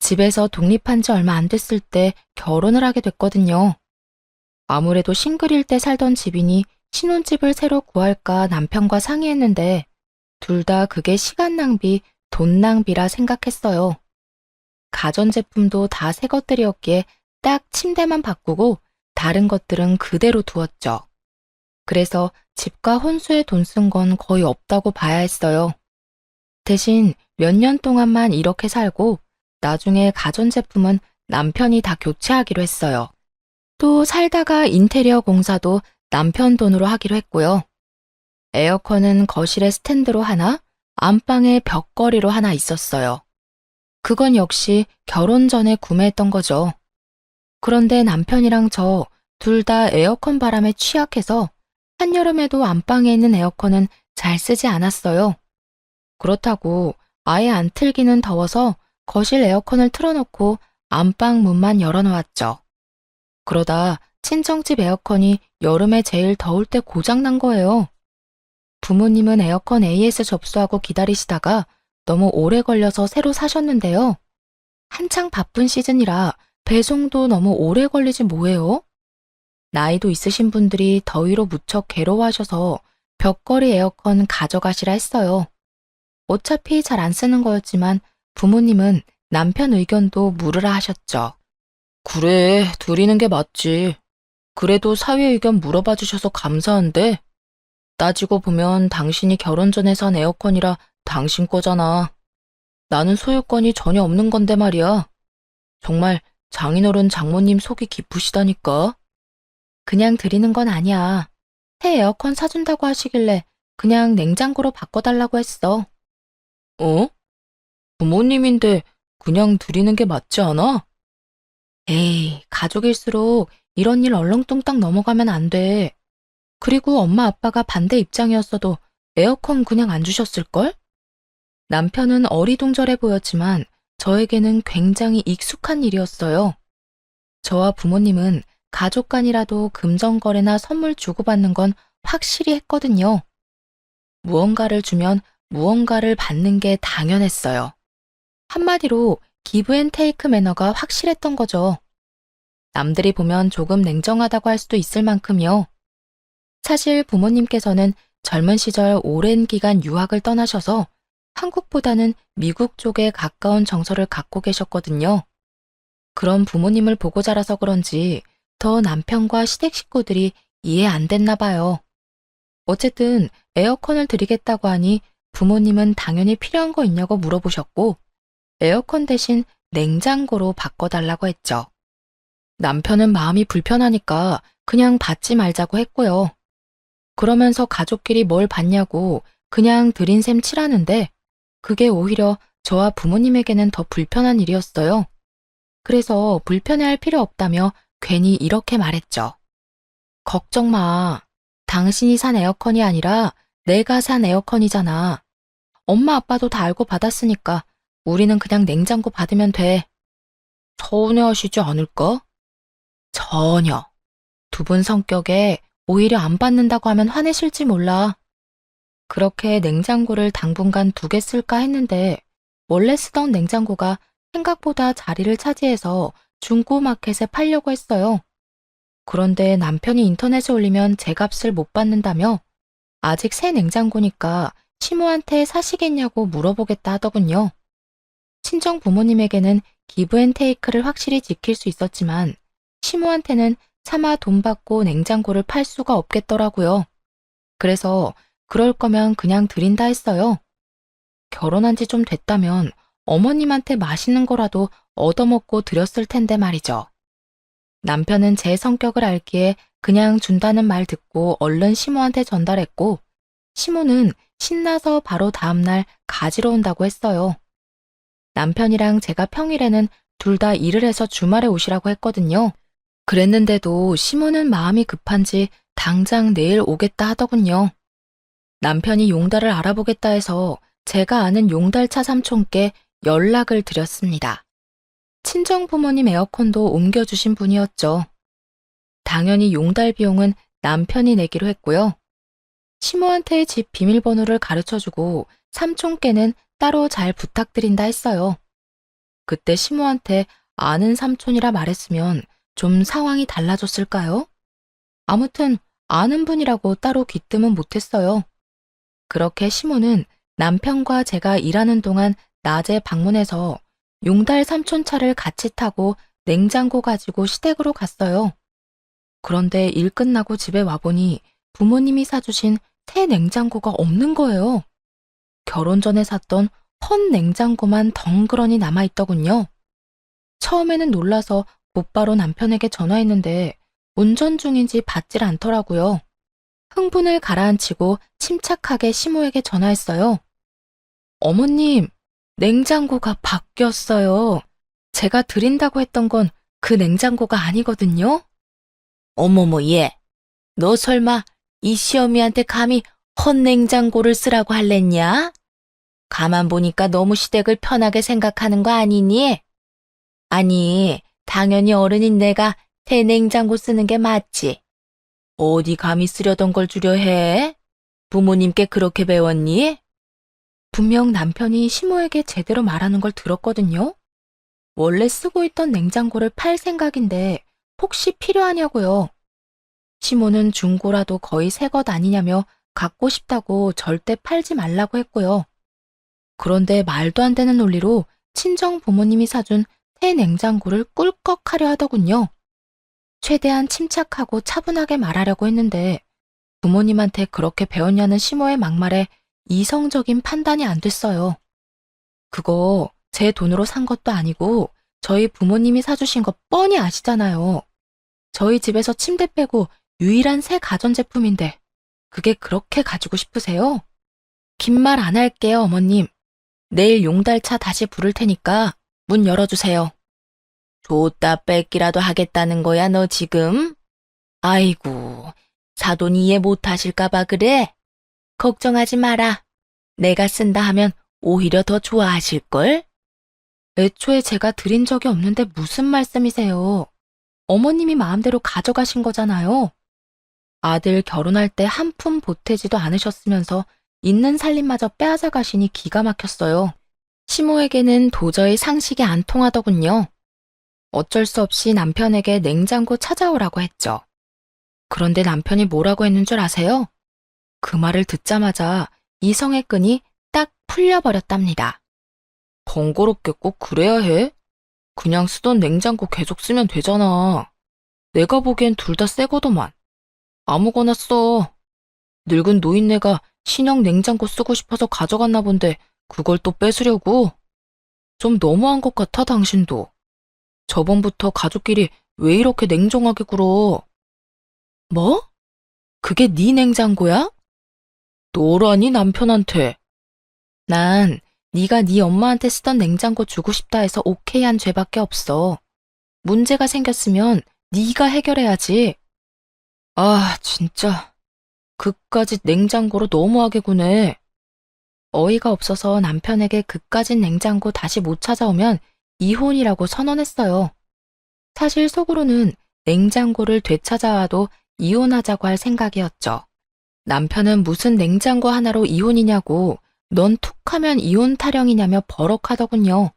집에서 독립한 지 얼마 안 됐을 때 결혼을 하게 됐거든요. 아무래도 싱글일 때 살던 집이니 신혼집을 새로 구할까 남편과 상의했는데 둘 다 그게 시간 낭비, 돈 낭비라 생각했어요. 가전제품도 다 새 것들이었기에 딱 침대만 바꾸고 다른 것들은 그대로 두었죠. 그래서 집과 혼수에 돈 쓴 건 거의 없다고 봐야 했어요. 대신 몇 년 동안만 이렇게 살고 나중에 가전제품은 남편이 다 교체하기로 했어요. 또 살다가 인테리어 공사도 남편 돈으로 하기로 했고요. 에어컨은 거실에 스탠드로 하나, 안방에 벽걸이로 하나 있었어요. 그건 역시 결혼 전에 구매했던 거죠. 그런데 남편이랑 저 둘 다 에어컨 바람에 취약해서 한여름에도 안방에 있는 에어컨은 잘 쓰지 않았어요. 그렇다고 아예 안 틀기는 더워서 거실 에어컨을 틀어놓고 안방 문만 열어놓았죠. 그러다 친정집 에어컨이 여름에 제일 더울 때 고장난 거예요. 부모님은 에어컨 AS 접수하고 기다리시다가 너무 오래 걸려서 새로 사셨는데요. 한창 바쁜 시즌이라 배송도 너무 오래 걸리지 뭐예요? 나이도 있으신 분들이 더위로 무척 괴로워하셔서 벽걸이 에어컨 가져가시라 했어요. 어차피 잘 안 쓰는 거였지만 부모님은 남편 의견도 물으라 하셨죠. 그래, 드리는 게 맞지. 그래도 사위 의견 물어봐 주셔서 감사한데 따지고 보면 당신이 결혼 전에 산 에어컨이라 당신 거잖아. 나는 소유권이 전혀 없는 건데 말이야. 정말 장인어른 장모님 속이 깊으시다니까. 그냥 드리는 건 아니야. 새 에어컨 사준다고 하시길래 그냥 냉장고로 바꿔달라고 했어. 어? 부모님인데 그냥 드리는 게 맞지 않아? 에이, 가족일수록 이런 일 얼렁뚱땅 넘어가면 안 돼. 그리고 엄마 아빠가 반대 입장이었어도 에어컨 그냥 안 주셨을걸? 남편은 어리둥절해 보였지만 저에게는 굉장히 익숙한 일이었어요. 저와 부모님은 가족 간이라도 금전거래나 선물 주고받는 건 확실히 했거든요. 무언가를 주면 무언가를 받는 게 당연했어요. 한마디로 기브앤테이크 매너가 확실했던 거죠. 남들이 보면 조금 냉정하다고 할 수도 있을 만큼요. 사실 부모님께서는 젊은 시절 오랜 기간 유학을 떠나셔서 한국보다는 미국 쪽에 가까운 정서를 갖고 계셨거든요. 그런 부모님을 보고 자라서 그런지 더 남편과 시댁 식구들이 이해 안 됐나 봐요. 어쨌든 에어컨을 드리겠다고 하니 부모님은 당연히 필요한 거 있냐고 물어보셨고 에어컨 대신 냉장고로 바꿔달라고 했죠. 남편은 마음이 불편하니까 그냥 받지 말자고 했고요. 그러면서 가족끼리 뭘 받냐고 그냥 드린 셈 치라는데 그게 오히려 저와 부모님에게는 더 불편한 일이었어요. 그래서 불편해할 필요 없다며 괜히 이렇게 말했죠. 걱정 마. 당신이 산 에어컨이 아니라 내가 산 에어컨이잖아. 엄마 아빠도 다 알고 받았으니까 우리는 그냥 냉장고 받으면 돼. 서운해하시지 않을까? 전혀. 두 분 성격에 오히려 안 받는다고 하면 화내실지 몰라. 그렇게 냉장고를 당분간 2개 쓸까 했는데 원래 쓰던 냉장고가 생각보다 자리를 차지해서 중고마켓에 팔려고 했어요. 그런데 남편이 인터넷에 올리면 제 값을 못 받는다며 아직 새 냉장고니까 시모한테 사시겠냐고 물어보겠다 하더군요. 친정 부모님에게는 기브앤테이크를 확실히 지킬 수 있었지만 시모한테는 차마 돈 받고 냉장고를 팔 수가 없겠더라고요. 그래서 그럴 거면 그냥 드린다 했어요. 결혼한 지 좀 됐다면 어머님한테 맛있는 거라도 얻어먹고 드렸을 텐데 말이죠. 남편은 제 성격을 알기에 그냥 준다는 말 듣고 얼른 시모한테 전달했고 시모는 신나서 바로 다음날 가지러 온다고 했어요. 남편이랑 제가 평일에는 둘 다 일을 해서 주말에 오시라고 했거든요. 그랬는데도 시모는 마음이 급한지 당장 내일 오겠다 하더군요. 남편이 용달을 알아보겠다 해서 제가 아는 용달차 삼촌께 연락을 드렸습니다. 친정 부모님 에어컨도 옮겨주신 분이었죠. 당연히 용달 비용은 남편이 내기로 했고요. 시모한테 집 비밀번호를 가르쳐주고 삼촌께는 따로 잘 부탁드린다 했어요. 그때 시모한테 아는 삼촌이라 말했으면 좀 상황이 달라졌을까요? 아무튼 아는 분이라고 따로 귀뜸은 못했어요. 그렇게 시모는 남편과 제가 일하는 동안 낮에 방문해서 용달 삼촌 차를 같이 타고 냉장고 가지고 시댁으로 갔어요. 그런데 일 끝나고 집에 와보니 부모님이 사주신 새 냉장고가 없는 거예요. 결혼 전에 샀던 헌 냉장고만 덩그러니 남아있더군요. 처음에는 놀라서 곧바로 남편에게 전화했는데 운전 중인지 받질 않더라고요. 흥분을 가라앉히고 침착하게 시모에게 전화했어요. 어머님, 냉장고가 바뀌었어요. 제가 드린다고 했던 건 그 냉장고가 아니거든요. 어머머, 얘. 너 설마 이 시어미한테 감히 헌 냉장고를 쓰라고 할랬냐? 가만 보니까 너무 시댁을 편하게 생각하는 거 아니니? 아니, 당연히 어른인 내가 새 냉장고 쓰는 게 맞지. 어디 감히 쓰려던 걸 주려 해? 부모님께 그렇게 배웠니? 분명 남편이 시모에게 제대로 말하는 걸 들었거든요. 원래 쓰고 있던 냉장고를 팔 생각인데 혹시 필요하냐고요. 시모는 중고라도 거의 새 것 아니냐며 갖고 싶다고 절대 팔지 말라고 했고요. 그런데 말도 안 되는 논리로 친정 부모님이 사준 새 냉장고를 꿀꺽하려 하더군요. 최대한 침착하고 차분하게 말하려고 했는데 부모님한테 그렇게 배웠냐는 시모의 막말에 이성적인 판단이 안 됐어요. 그거 제 돈으로 산 것도 아니고 저희 부모님이 사주신 거 뻔히 아시잖아요. 저희 집에서 침대 빼고 유일한 새 가전제품인데 그게 그렇게 가지고 싶으세요? 긴 말 안 할게요, 어머님. 내일 용달차 다시 부를 테니까 문 열어주세요. 줬다 뺏기라도 하겠다는 거야, 너 지금? 아이고, 사돈 이해 못하실까봐 그래? 걱정하지 마라. 내가 쓴다 하면 오히려 더 좋아하실걸? 애초에 제가 드린 적이 없는데 무슨 말씀이세요? 어머님이 마음대로 가져가신 거잖아요. 아들 결혼할 때 한 푼 보태지도 않으셨으면서 있는 살림마저 빼앗아 가시니 기가 막혔어요. 시모에게는 도저히 상식이 안 통하더군요. 어쩔 수 없이 남편에게 냉장고 찾아오라고 했죠. 그런데 남편이 뭐라고 했는 줄 아세요? 그 말을 듣자마자 이성의 끈이 딱 풀려버렸답니다. 번거롭게 꼭 그래야 해? 그냥 쓰던 냉장고 계속 쓰면 되잖아. 내가 보기엔 둘 다 새거더만. 아무거나 써. 늙은 노인네가 신형 냉장고 쓰고 싶어서 가져갔나 본데 그걸 또 뺏으려고? 좀 너무한 것 같아, 당신도. 저번부터 가족끼리 왜 이렇게 냉정하게 굴어? 뭐? 그게 네 냉장고야? 너라니 남편한테. 난 네가 네 엄마한테 쓰던 냉장고 주고 싶다 해서 오케이 한 죄밖에 없어. 문제가 생겼으면 네가 해결해야지. 아, 진짜. 그까짓 냉장고로 너무하게 구네. 어이가 없어서 남편에게 그까짓 냉장고 다시 못 찾아오면 이혼이라고 선언했어요. 사실 속으로는 냉장고를 되찾아와도 이혼하자고 할 생각이었죠. 남편은 무슨 냉장고 하나로 이혼이냐고 넌 툭하면 이혼 타령이냐며 버럭하더군요.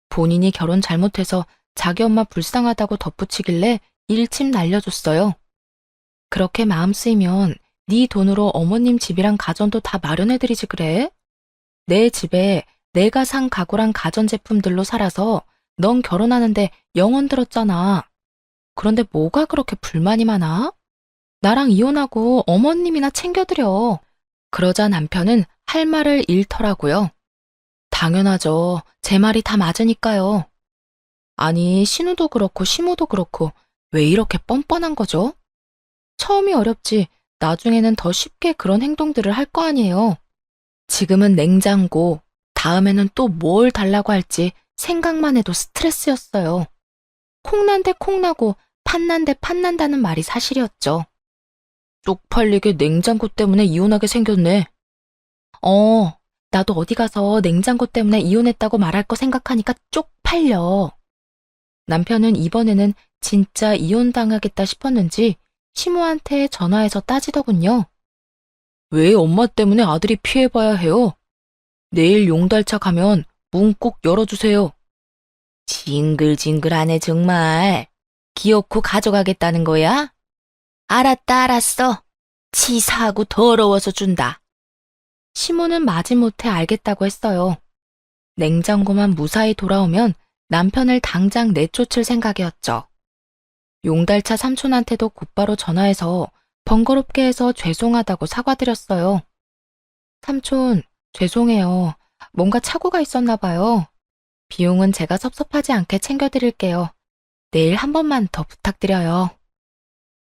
본인이 결혼 잘못해서 자기 엄마 불쌍하다고 덧붙이길래 일침 날려줬어요. 그렇게 마음 쓰이면 네 돈으로 어머님 집이랑 가전도 다 마련해드리지 그래? 내 집에 내가 산 가구랑 가전제품들로 살아서 넌 결혼하는데 영혼 들었잖아. 그런데 뭐가 그렇게 불만이 많아? 나랑 이혼하고 어머님이나 챙겨드려. 그러자 남편은 할 말을 잃더라고요. 당연하죠. 제 말이 다 맞으니까요. 아니, 신우도 그렇고 시모도 그렇고 왜 이렇게 뻔뻔한 거죠? 처음이 어렵지 나중에는 더 쉽게 그런 행동들을 할 거 아니에요. 지금은 냉장고, 다음에는 또 뭘 달라고 할지 생각만 해도 스트레스였어요. 콩난데 콩나고 팥난데 팥난다는 말이 사실이었죠. 쪽팔리게 냉장고 때문에 이혼하게 생겼네. 나도 어디 가서 냉장고 때문에 이혼했다고 말할 거 생각하니까 쪽팔려. 남편은 이번에는 진짜 이혼당하겠다 싶었는지 시모한테 전화해서 따지더군요. 왜 엄마 때문에 아들이 피해봐야 해요? 내일 용달차 가면 문 꼭 열어주세요. 징글징글하네 정말. 기어코 가져가겠다는 거야? 알았다 알았어. 치사하고 더러워서 준다. 시모는 마지못해 알겠다고 했어요. 냉장고만 무사히 돌아오면 남편을 당장 내쫓을 생각이었죠. 용달차 삼촌한테도 곧바로 전화해서 번거롭게 해서 죄송하다고 사과드렸어요. 삼촌, 죄송해요. 뭔가 착오가 있었나 봐요. 비용은 제가 섭섭하지 않게 챙겨드릴게요. 내일 한 번만 더 부탁드려요.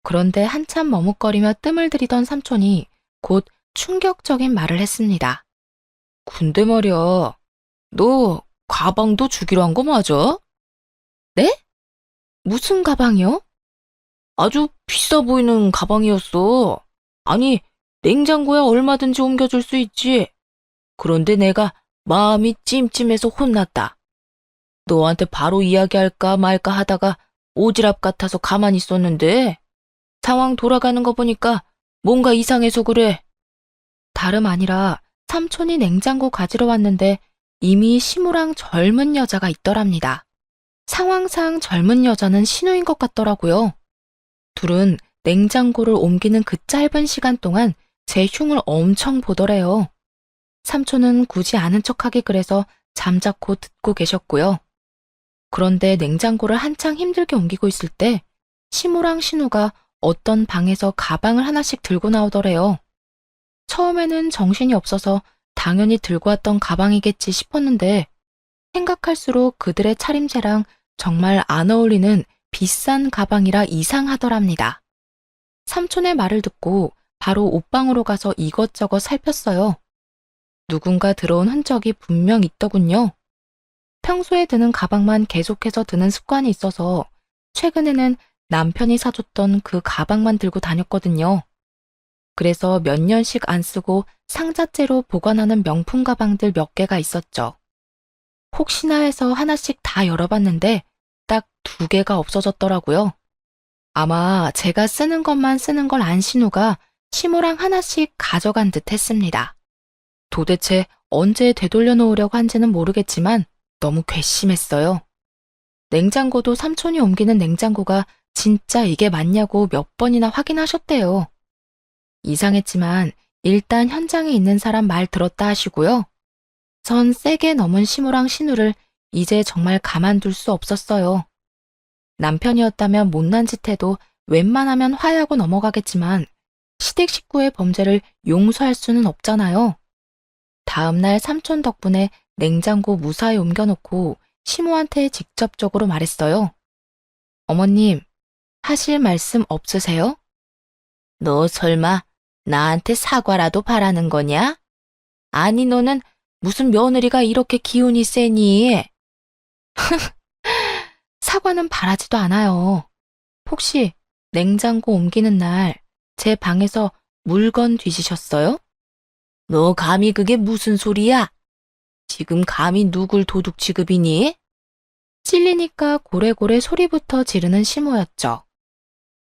그런데 한참 머뭇거리며 뜸을 들이던 삼촌이 곧 충격적인 말을 했습니다. 근데 말이야, 너 가방도 주기로 한 거 맞아? 네? 무슨 가방이요? 아주 비싸 보이는 가방이었어. 아니, 냉장고에 얼마든지 옮겨줄 수 있지. 그런데 내가 마음이 찜찜해서 혼났다. 너한테 바로 이야기할까 말까 하다가 오지랖 같아서 가만히 있었는데 상황 돌아가는 거 보니까 뭔가 이상해서 그래. 다름 아니라 삼촌이 냉장고 가지러 왔는데 이미 시무랑 젊은 여자가 있더랍니다. 상황상 젊은 여자는 신우인 것 같더라고요. 둘은 냉장고를 옮기는 그 짧은 시간 동안 제 흉을 엄청 보더래요. 삼촌은 굳이 아는 척하기 그래서 잠자코 듣고 계셨고요. 그런데 냉장고를 한창 힘들게 옮기고 있을 때 시무랑 신우가 어떤 방에서 가방을 하나씩 들고 나오더래요. 처음에는 정신이 없어서 당연히 들고 왔던 가방이겠지 싶었는데 생각할수록 그들의 차림새랑 정말 안 어울리는 비싼 가방이라 이상하더랍니다. 삼촌의 말을 듣고 바로 옷방으로 가서 이것저것 살폈어요. 누군가 들어온 흔적이 분명 있더군요. 평소에 드는 가방만 계속해서 드는 습관이 있어서 최근에는 남편이 사줬던 그 가방만 들고 다녔거든요. 그래서 몇 년씩 안 쓰고 상자째로 보관하는 명품 가방들 몇 개가 있었죠. 혹시나 해서 하나씩 다 열어봤는데 딱 2개가 없어졌더라고요. 아마 제가 쓰는 것만 쓰는 걸 안 신우가 시무랑 하나씩 가져간 듯 했습니다. 도대체 언제 되돌려 놓으려고 한지는 모르겠지만 너무 괘씸했어요. 냉장고도 삼촌이 옮기는 냉장고가 진짜 이게 맞냐고 몇 번이나 확인하셨대요. 이상했지만 일단 현장에 있는 사람 말 들었다 하시고요. 전 세게 넘은 시무랑 신우를 이제 정말 가만둘 수 없었어요. 남편이었다면 못난 짓 해도 웬만하면 화해하고 넘어가겠지만 시댁 식구의 범죄를 용서할 수는 없잖아요. 다음날 삼촌 덕분에 냉장고 무사히 옮겨놓고 시무한테 직접적으로 말했어요. 어머님, 하실 말씀 없으세요? 너 설마 나한테 사과라도 바라는 거냐? 아니, 너는 무슨 며느리가 이렇게 기운이 세니? 사과는 바라지도 않아요. 혹시 냉장고 옮기는 날 제 방에서 물건 뒤지셨어요? 너 감히 그게 무슨 소리야? 지금 감히 누굴 도둑 취급이니? 찔리니까 고래고래 소리부터 지르는 시모였죠.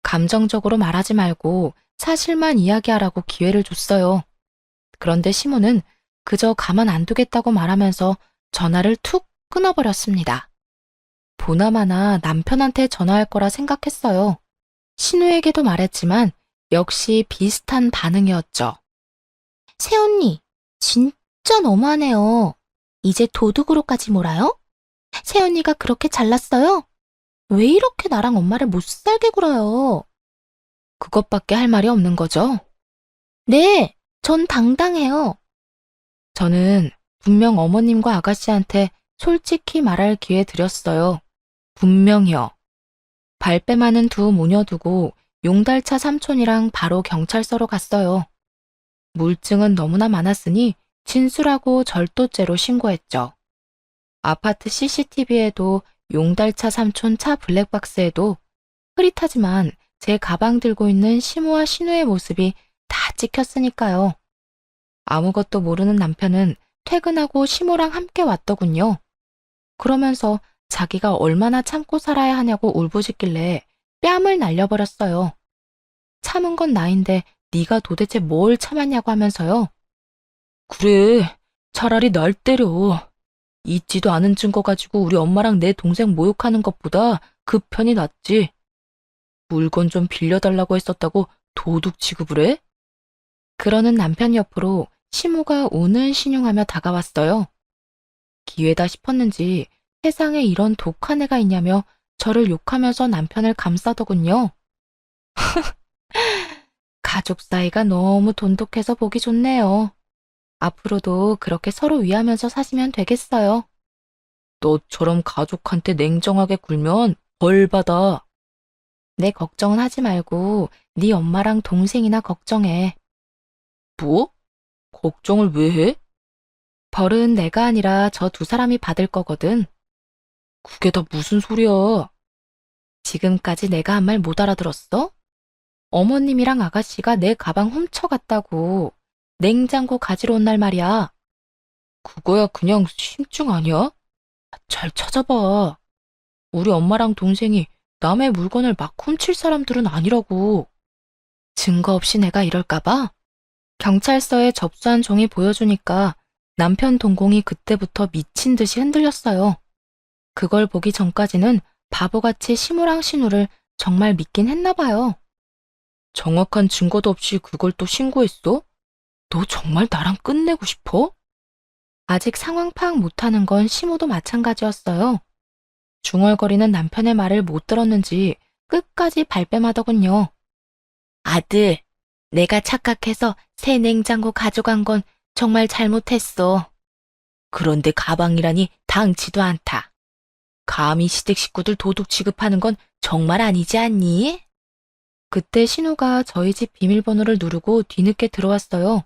감정적으로 말하지 말고 사실만 이야기하라고 기회를 줬어요. 그런데 시모는 그저 가만 안 두겠다고 말하면서 전화를 툭 끊어버렸습니다. 보나마나 남편한테 전화할 거라 생각했어요. 신우에게도 말했지만 역시 비슷한 반응이었죠. 새언니, 진짜 너무하네요. 이제 도둑으로까지 몰아요? 새언니가 그렇게 잘났어요? 왜 이렇게 나랑 엄마를 못 살게 굴어요? 그것밖에 할 말이 없는 거죠? 네, 전 당당해요. 저는 분명 어머님과 아가씨한테 솔직히 말할 기회 드렸어요. 분명히요. 발뺌 많은 두 모녀 두고 용달차 삼촌이랑 바로 경찰서로 갔어요. 물증은 너무나 많았으니 진술하고 절도죄로 신고했죠. 아파트 CCTV에도 용달차 삼촌 차 블랙박스에도 흐릿하지만 제 가방 들고 있는 시모와 신우의 모습이 다 찍혔으니까요. 아무것도 모르는 남편은 퇴근하고 시모랑 함께 왔더군요. 그러면서 자기가 얼마나 참고 살아야 하냐고 울부짖길래 뺨을 날려버렸어요. 참은 건 나인데 네가 도대체 뭘 참았냐고 하면서요. 그래, 차라리 날 때려. 있지도 않은 증거 가지고 우리 엄마랑 내 동생 모욕하는 것보다 그 편이 낫지. 물건 좀 빌려달라고 했었다고 도둑 취급을 해? 그러는 남편 옆으로 시모가 우는 신용하며 다가왔어요. 기회다 싶었는지 세상에 이런 독한 애가 있냐며 저를 욕하면서 남편을 감싸더군요. 가족 사이가 너무 돈독해서 보기 좋네요. 앞으로도 그렇게 서로 위하면서 사시면 되겠어요. 너처럼 가족한테 냉정하게 굴면 벌 받아. 내 걱정은 하지 말고 네 엄마랑 동생이나 걱정해. 뭐? 걱정을 왜 해? 벌은 내가 아니라 저 두 사람이 받을 거거든. 그게 다 무슨 소리야? 지금까지 내가 한 말 못 알아들었어? 어머님이랑 아가씨가 내 가방 훔쳐갔다고 냉장고 가지러 온 날 말이야. 그거야 그냥 심증 아니야? 잘 찾아봐. 우리 엄마랑 동생이 남의 물건을 막 훔칠 사람들은 아니라고. 증거 없이 내가 이럴까봐? 경찰서에 접수한 종이 보여주니까 남편 동공이 그때부터 미친 듯이 흔들렸어요. 그걸 보기 전까지는 바보같이 시무랑 신우를 정말 믿긴 했나 봐요. 정확한 증거도 없이 그걸 또 신고했어? 너 정말 나랑 끝내고 싶어? 아직 상황 파악 못하는 건 시모도 마찬가지였어요. 중얼거리는 남편의 말을 못 들었는지 끝까지 발뺌하더군요. 아들, 내가 착각해서 새 냉장고 가져간 건 정말 잘못했어. 그런데 가방이라니 당치도 않다. 감히 시댁 식구들 도둑 취급하는 건 정말 아니지 않니? 그때 신우가 저희 집 비밀번호를 누르고 뒤늦게 들어왔어요.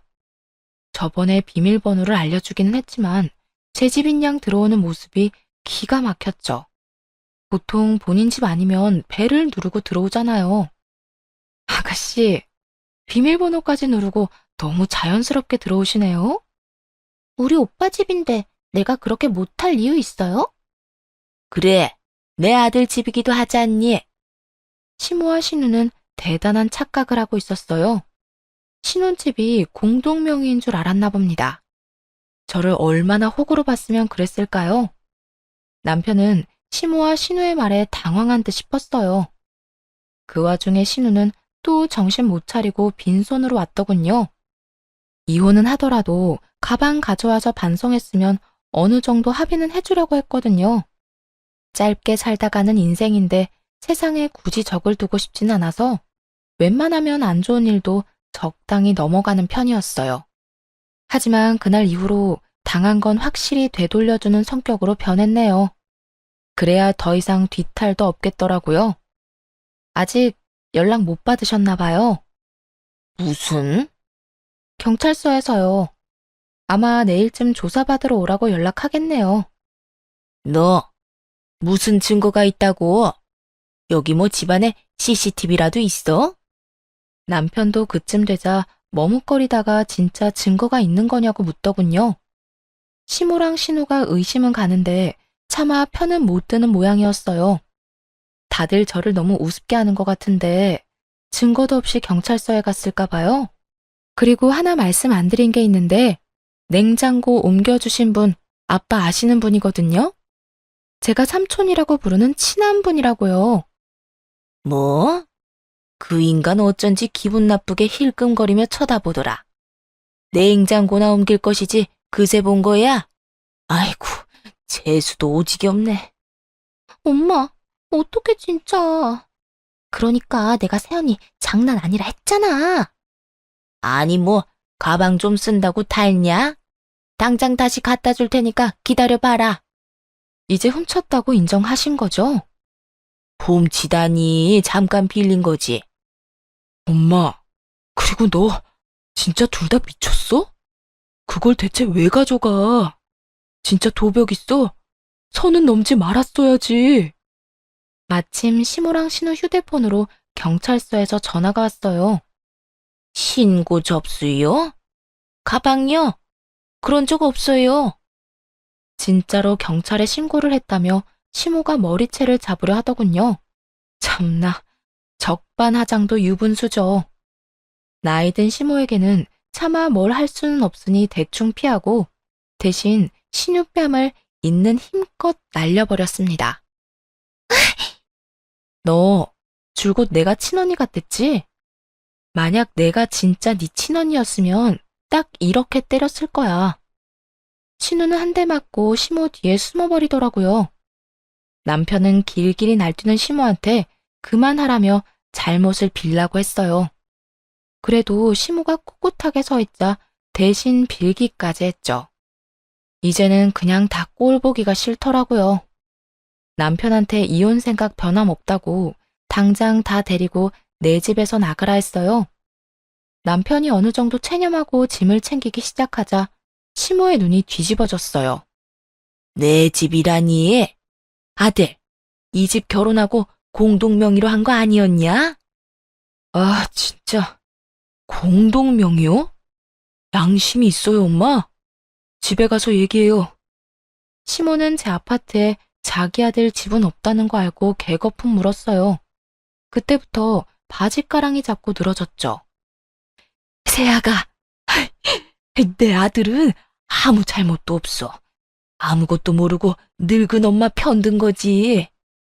저번에 비밀번호를 알려주기는 했지만 제 집인 양 들어오는 모습이 기가 막혔죠. 보통 본인 집 아니면 벨을 누르고 들어오잖아요. 아가씨, 비밀번호까지 누르고 너무 자연스럽게 들어오시네요. 우리 오빠 집인데 내가 그렇게 못할 이유 있어요? 그래, 내 아들 집이기도 하지 않니? 시모와 신우는 대단한 착각을 하고 있었어요. 신혼집이 공동명의인 줄 알았나 봅니다. 저를 얼마나 호구로 봤으면 그랬을까요? 남편은 시모와 신우의 말에 당황한 듯 싶었어요. 그 와중에 신우는 또 정신 못 차리고 빈손으로 왔더군요. 이혼은 하더라도 가방 가져와서 반송했으면 어느 정도 합의는 해주려고 했거든요. 짧게 살다가는 인생인데 세상에 굳이 적을 두고 싶진 않아서 웬만하면 안 좋은 일도 적당히 넘어가는 편이었어요. 하지만 그날 이후로 당한 건 확실히 되돌려주는 성격으로 변했네요. 그래야 더 이상 뒤탈도 없겠더라고요. 아직 연락 못 받으셨나 봐요. 무슨? 경찰서에서요. 아마 내일쯤 조사받으러 오라고 연락하겠네요. 너 무슨 증거가 있다고? 여기 뭐 집안에 CCTV라도 있어? 남편도 그쯤 되자 머뭇거리다가 진짜 증거가 있는 거냐고 묻더군요. 시모랑 신우가 의심은 가는데 차마 편은 못 드는 모양이었어요. 다들 저를 너무 우습게 하는 것 같은데 증거도 없이 경찰서에 갔을까 봐요. 그리고 하나 말씀 안 드린 게 있는데 냉장고 옮겨주신 분 아빠 아시는 분이거든요. 제가 삼촌이라고 부르는 친한 분이라고요. 뭐? 그 인간 어쩐지 기분 나쁘게 힐끔거리며 쳐다보더라. 냉장고나 옮길 것이지 그새 본 거야? 아이고, 재수도 오지게 없네. 엄마, 어떡해 진짜. 그러니까 내가 세연이 장난 아니라 했잖아. 아니 뭐 가방 좀 쓴다고 탈냐? 당장 다시 갖다 줄 테니까 기다려봐라. 이제 훔쳤다고 인정하신 거죠? 훔치다니 잠깐 빌린 거지. 엄마, 그리고 너 진짜 둘 다 미쳤어? 그걸 대체 왜 가져가? 진짜 도벽 있어? 선은 넘지 말았어야지. 마침 시모랑 신우 휴대폰으로 경찰서에서 전화가 왔어요. 신고 접수요? 가방요? 그런 적 없어요. 진짜로 경찰에 신고를 했다며 시모가 머리채를 잡으려 하더군요. 참나, 적반하장도 유분수죠. 나이든 시모에게는 차마 뭘 할 수는 없으니 대충 피하고 대신 신우뺨을 있는 힘껏 날려버렸습니다. 너 줄곧 내가 친언니 같댔지? 만약 내가 진짜 네 친언니였으면 딱 이렇게 때렸을 거야. 신우는 한 대 맞고 시모 뒤에 숨어버리더라고요. 남편은 길길이 날뛰는 시모한테 그만하라며 잘못을 빌라고 했어요. 그래도 시모가 꿋꿋하게 서 있자 대신 빌기까지 했죠. 이제는 그냥 다 꼴 보기가 싫더라고요. 남편한테 이혼 생각 변함없다고 당장 다 데리고 내 집에서 나가라 했어요. 남편이 어느 정도 체념하고 짐을 챙기기 시작하자 시모의 눈이 뒤집어졌어요. 내 집이라니? 아들, 이 집 결혼하고 공동명의로 한 거 아니었냐? 아, 진짜. 공동명의요? 양심이 있어요, 엄마? 집에 가서 얘기해요. 시모는 제 아파트에 자기 아들 집은 없다는 거 알고 개거품 물었어요. 그때부터 바짓가랑이 잡고 늘어졌죠. 세아가, 내 아들은 아무 잘못도 없어. 아무것도 모르고 늙은 엄마 편든 거지.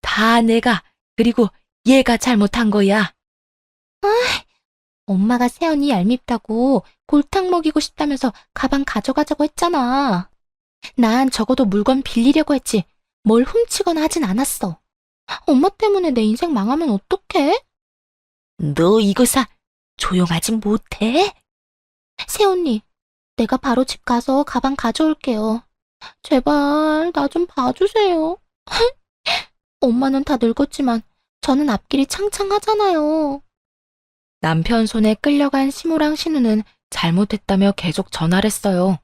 다 내가, 그리고 얘가 잘못한 거야. 엄마가 세연이 얄밉다고 골탕 먹이고 싶다면서 가방 가져가자고 했잖아. 난 적어도 물건 빌리려고 했지. 뭘 훔치거나 하진 않았어. 엄마 때문에 내 인생 망하면 어떡해? 너 이거 조용하지 못해? 새언니, 내가 바로 집 가서 가방 가져올게요. 제발 나 좀 봐주세요. 엄마는 다 늙었지만 저는 앞길이 창창하잖아요. 남편 손에 끌려간 시모랑 신우는 잘못했다며 계속 전화를 했어요.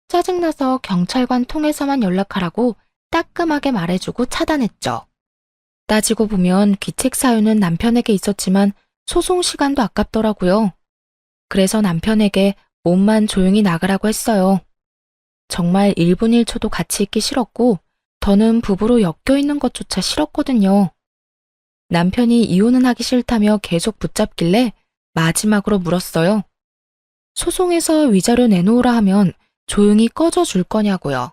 짜증나서 경찰관 통해서만 연락하라고 따끔하게 말해주고 차단했죠. 따지고 보면 귀책 사유는 남편에게 있었지만 소송 시간도 아깝더라고요. 그래서 남편에게 몸만 조용히 나가라고 했어요. 정말 1분 1초도 같이 있기 싫었고 더는 부부로 엮여있는 것조차 싫었거든요. 남편이 이혼은 하기 싫다며 계속 붙잡길래 마지막으로 물었어요. 소송에서 위자료 내놓으라 하면 조용히 꺼져 줄 거냐고요.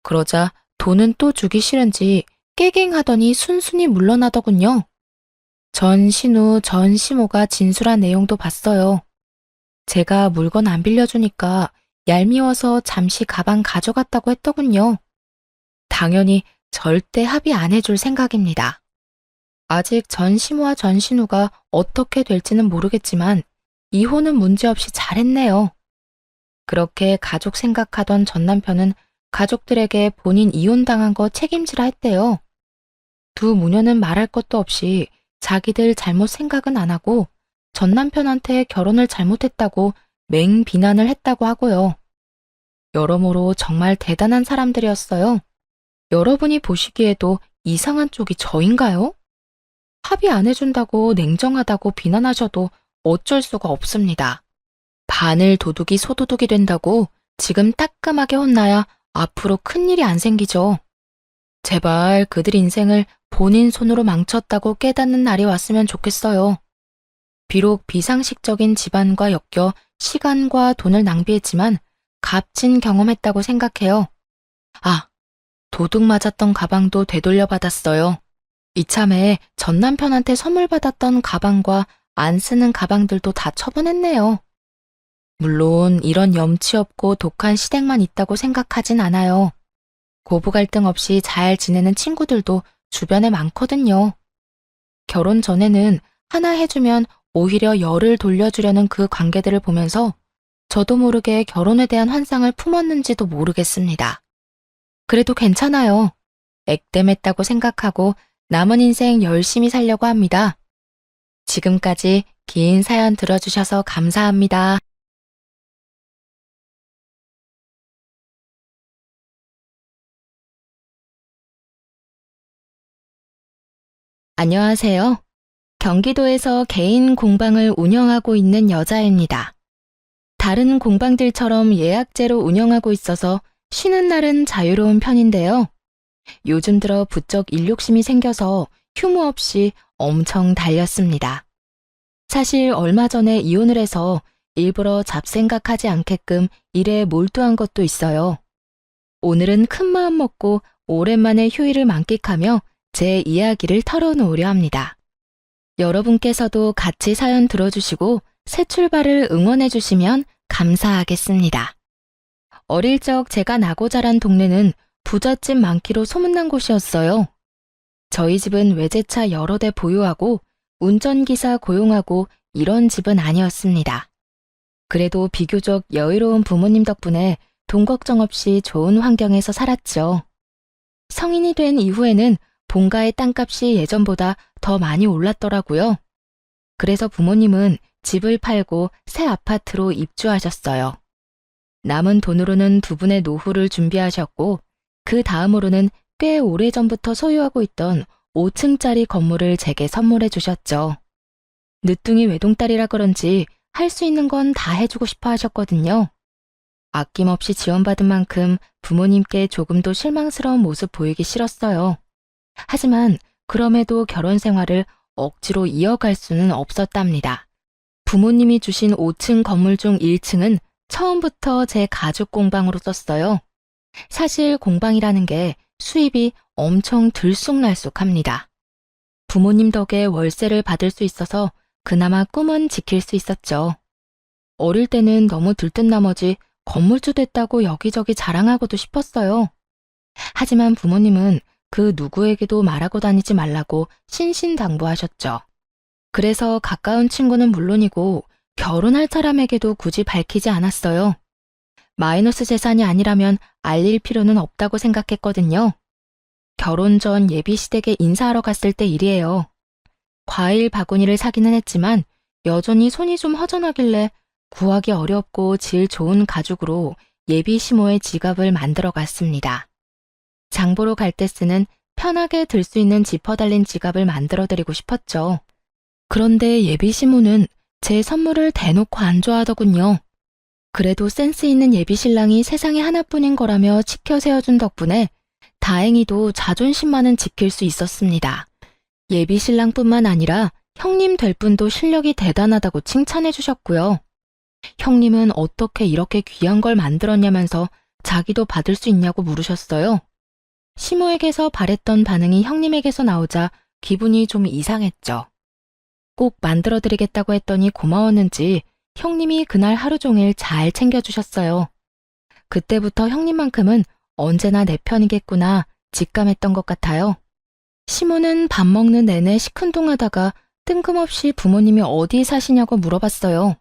그러자 돈은 또 주기 싫은지 깨갱하더니 순순히 물러나더군요. 전 신우, 전 시모가 진술한 내용도 봤어요. 제가 물건 안 빌려주니까 얄미워서 잠시 가방 가져갔다고 했더군요. 당연히 절대 합의 안 해줄 생각입니다. 아직 전 시모와 전 신우가 어떻게 될지는 모르겠지만 이혼은 문제없이 잘했네요. 그렇게 가족 생각하던 전 남편은 가족들에게 본인 이혼당한 거 책임지라 했대요. 두 모녀는 말할 것도 없이 자기들 잘못 생각은 안 하고 전 남편한테 결혼을 잘못했다고 맹 비난을 했다고 하고요. 여러모로 정말 대단한 사람들이었어요. 여러분이 보시기에도 이상한 쪽이 저인가요? 합의 안 해준다고 냉정하다고 비난하셔도 어쩔 수가 없습니다. 바늘 도둑이 소도둑이 된다고 지금 따끔하게 혼나야 앞으로 큰일이 안 생기죠. 제발 그들 인생을 본인 손으로 망쳤다고 깨닫는 날이 왔으면 좋겠어요. 비록 비상식적인 집안과 엮여 시간과 돈을 낭비했지만 값진 경험했다고 생각해요. 아, 도둑 맞았던 가방도 되돌려 받았어요. 이참에 전 남편한테 선물 받았던 가방과 안 쓰는 가방들도 다 처분했네요. 물론 이런 염치 없고 독한 시댁만 있다고 생각하진 않아요. 고부 갈등 없이 잘 지내는 친구들도 주변에 많거든요. 결혼 전에는 하나 해주면 오히려 열을 돌려주려는 그 관계들을 보면서 저도 모르게 결혼에 대한 환상을 품었는지도 모르겠습니다. 그래도 괜찮아요. 액땜했다고 생각하고 남은 인생 열심히 살려고 합니다. 지금까지 긴 사연 들어주셔서 감사합니다. 안녕하세요. 경기도에서 개인 공방을 운영하고 있는 여자입니다. 다른 공방들처럼 예약제로 운영하고 있어서 쉬는 날은 자유로운 편인데요. 요즘 들어 부쩍 일욕심이 생겨서 휴무 없이 엄청 달렸습니다. 사실 얼마 전에 이혼을 해서 일부러 잡생각하지 않게끔 일에 몰두한 것도 있어요. 오늘은 큰 마음 먹고 오랜만에 휴일을 만끽하며 제 이야기를 털어놓으려 합니다. 여러분께서도 같이 사연 들어주시고 새 출발을 응원해주시면 감사하겠습니다. 어릴 적 제가 나고 자란 동네는 부잣집 많기로 소문난 곳이었어요. 저희 집은 외제차 여러 대 보유하고 운전기사 고용하고 이런 집은 아니었습니다. 그래도 비교적 여유로운 부모님 덕분에 돈 걱정 없이 좋은 환경에서 살았죠. 성인이 된 이후에는 본가의 땅값이 예전보다 더 많이 올랐더라고요. 그래서 부모님은 집을 팔고 새 아파트로 입주하셨어요. 남은 돈으로는 두 분의 노후를 준비하셨고 그 다음으로는 꽤 오래전부터 소유하고 있던 5층짜리 건물을 제게 선물해 주셨죠. 늦둥이 외동딸이라 그런지 할 수 있는 건 다 해주고 싶어 하셨거든요. 아낌없이 지원받은 만큼 부모님께 조금도 실망스러운 모습 보이기 싫었어요. 하지만 그럼에도 결혼 생활을 억지로 이어갈 수는 없었답니다. 부모님이 주신 5층 건물 중 1층은 처음부터 제 가죽 공방으로 썼어요. 사실 공방이라는 게 수입이 엄청 들쑥날쑥합니다. 부모님 덕에 월세를 받을 수 있어서 그나마 꿈은 지킬 수 있었죠. 어릴 때는 너무 들뜬 나머지 건물주 됐다고 여기저기 자랑하고도 싶었어요. 하지만 부모님은 그 누구에게도 말하고 다니지 말라고 신신당부하셨죠. 그래서 가까운 친구는 물론이고 결혼할 사람에게도 굳이 밝히지 않았어요. 마이너스 재산이 아니라면 알릴 필요는 없다고 생각했거든요. 결혼 전 예비시댁에 인사하러 갔을 때 일이에요. 과일 바구니를 사기는 했지만 여전히 손이 좀 허전하길래 구하기 어렵고 질 좋은 가죽으로 예비 시모의 지갑을 만들어 갔습니다. 장보러 갈 때 쓰는 편하게 들 수 있는 지퍼 달린 지갑을 만들어 드리고 싶었죠. 그런데 예비 시모는 제 선물을 대놓고 안 좋아하더군요. 그래도 센스 있는 예비 신랑이 세상에 하나뿐인 거라며 치켜 세워준 덕분에 다행히도 자존심만은 지킬 수 있었습니다. 예비 신랑뿐만 아니라 형님 될 분도 실력이 대단하다고 칭찬해 주셨고요. 형님은 어떻게 이렇게 귀한 걸 만들었냐면서 자기도 받을 수 있냐고 물으셨어요. 시모에게서 바랬던 반응이 형님에게서 나오자 기분이 좀 이상했죠. 꼭 만들어드리겠다고 했더니 고마웠는지 형님이 그날 하루 종일 잘 챙겨주셨어요. 그때부터 형님만큼은 언제나 내 편이겠구나 직감했던 것 같아요. 시모는 밥 먹는 내내 시큰둥하다가 뜬금없이 부모님이 어디 사시냐고 물어봤어요.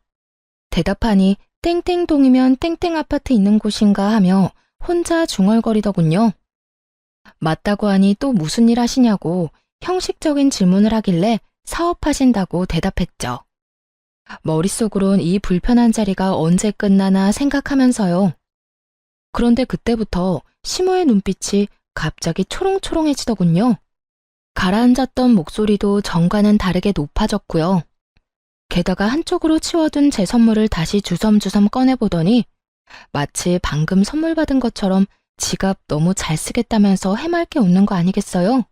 대답하니 땡땡동이면 땡땡 아파트 있는 곳인가 하며 혼자 중얼거리더군요. 맞다고 하니 또 무슨 일 하시냐고 형식적인 질문을 하길래 사업하신다고 대답했죠. 머릿속으론 이 불편한 자리가 언제 끝나나 생각하면서요. 그런데 그때부터 시모의 눈빛이 갑자기 초롱초롱해지더군요. 가라앉았던 목소리도 전과는 다르게 높아졌고요. 게다가 한쪽으로 치워둔 제 선물을 다시 주섬주섬 꺼내보더니 마치 방금 선물 받은 것처럼 지갑 너무 잘 쓰겠다면서 해맑게 웃는 거 아니겠어요?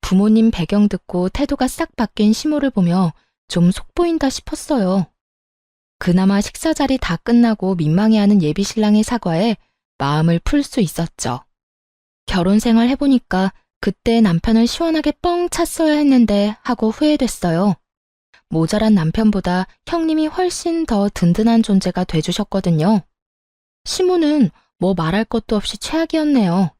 부모님 배경 듣고 태도가 싹 바뀐 시모를 보며 좀 속보인다 싶었어요. 그나마 식사 자리 다 끝나고 민망해하는 예비 신랑의 사과에 마음을 풀 수 있었죠. 결혼 생활 해보니까 그때 남편을 시원하게 뻥 찼어야 했는데 하고 후회됐어요. 모자란 남편보다 형님이 훨씬 더 든든한 존재가 돼주셨거든요. 시모는 뭐 말할 것도 없이 최악이었네요.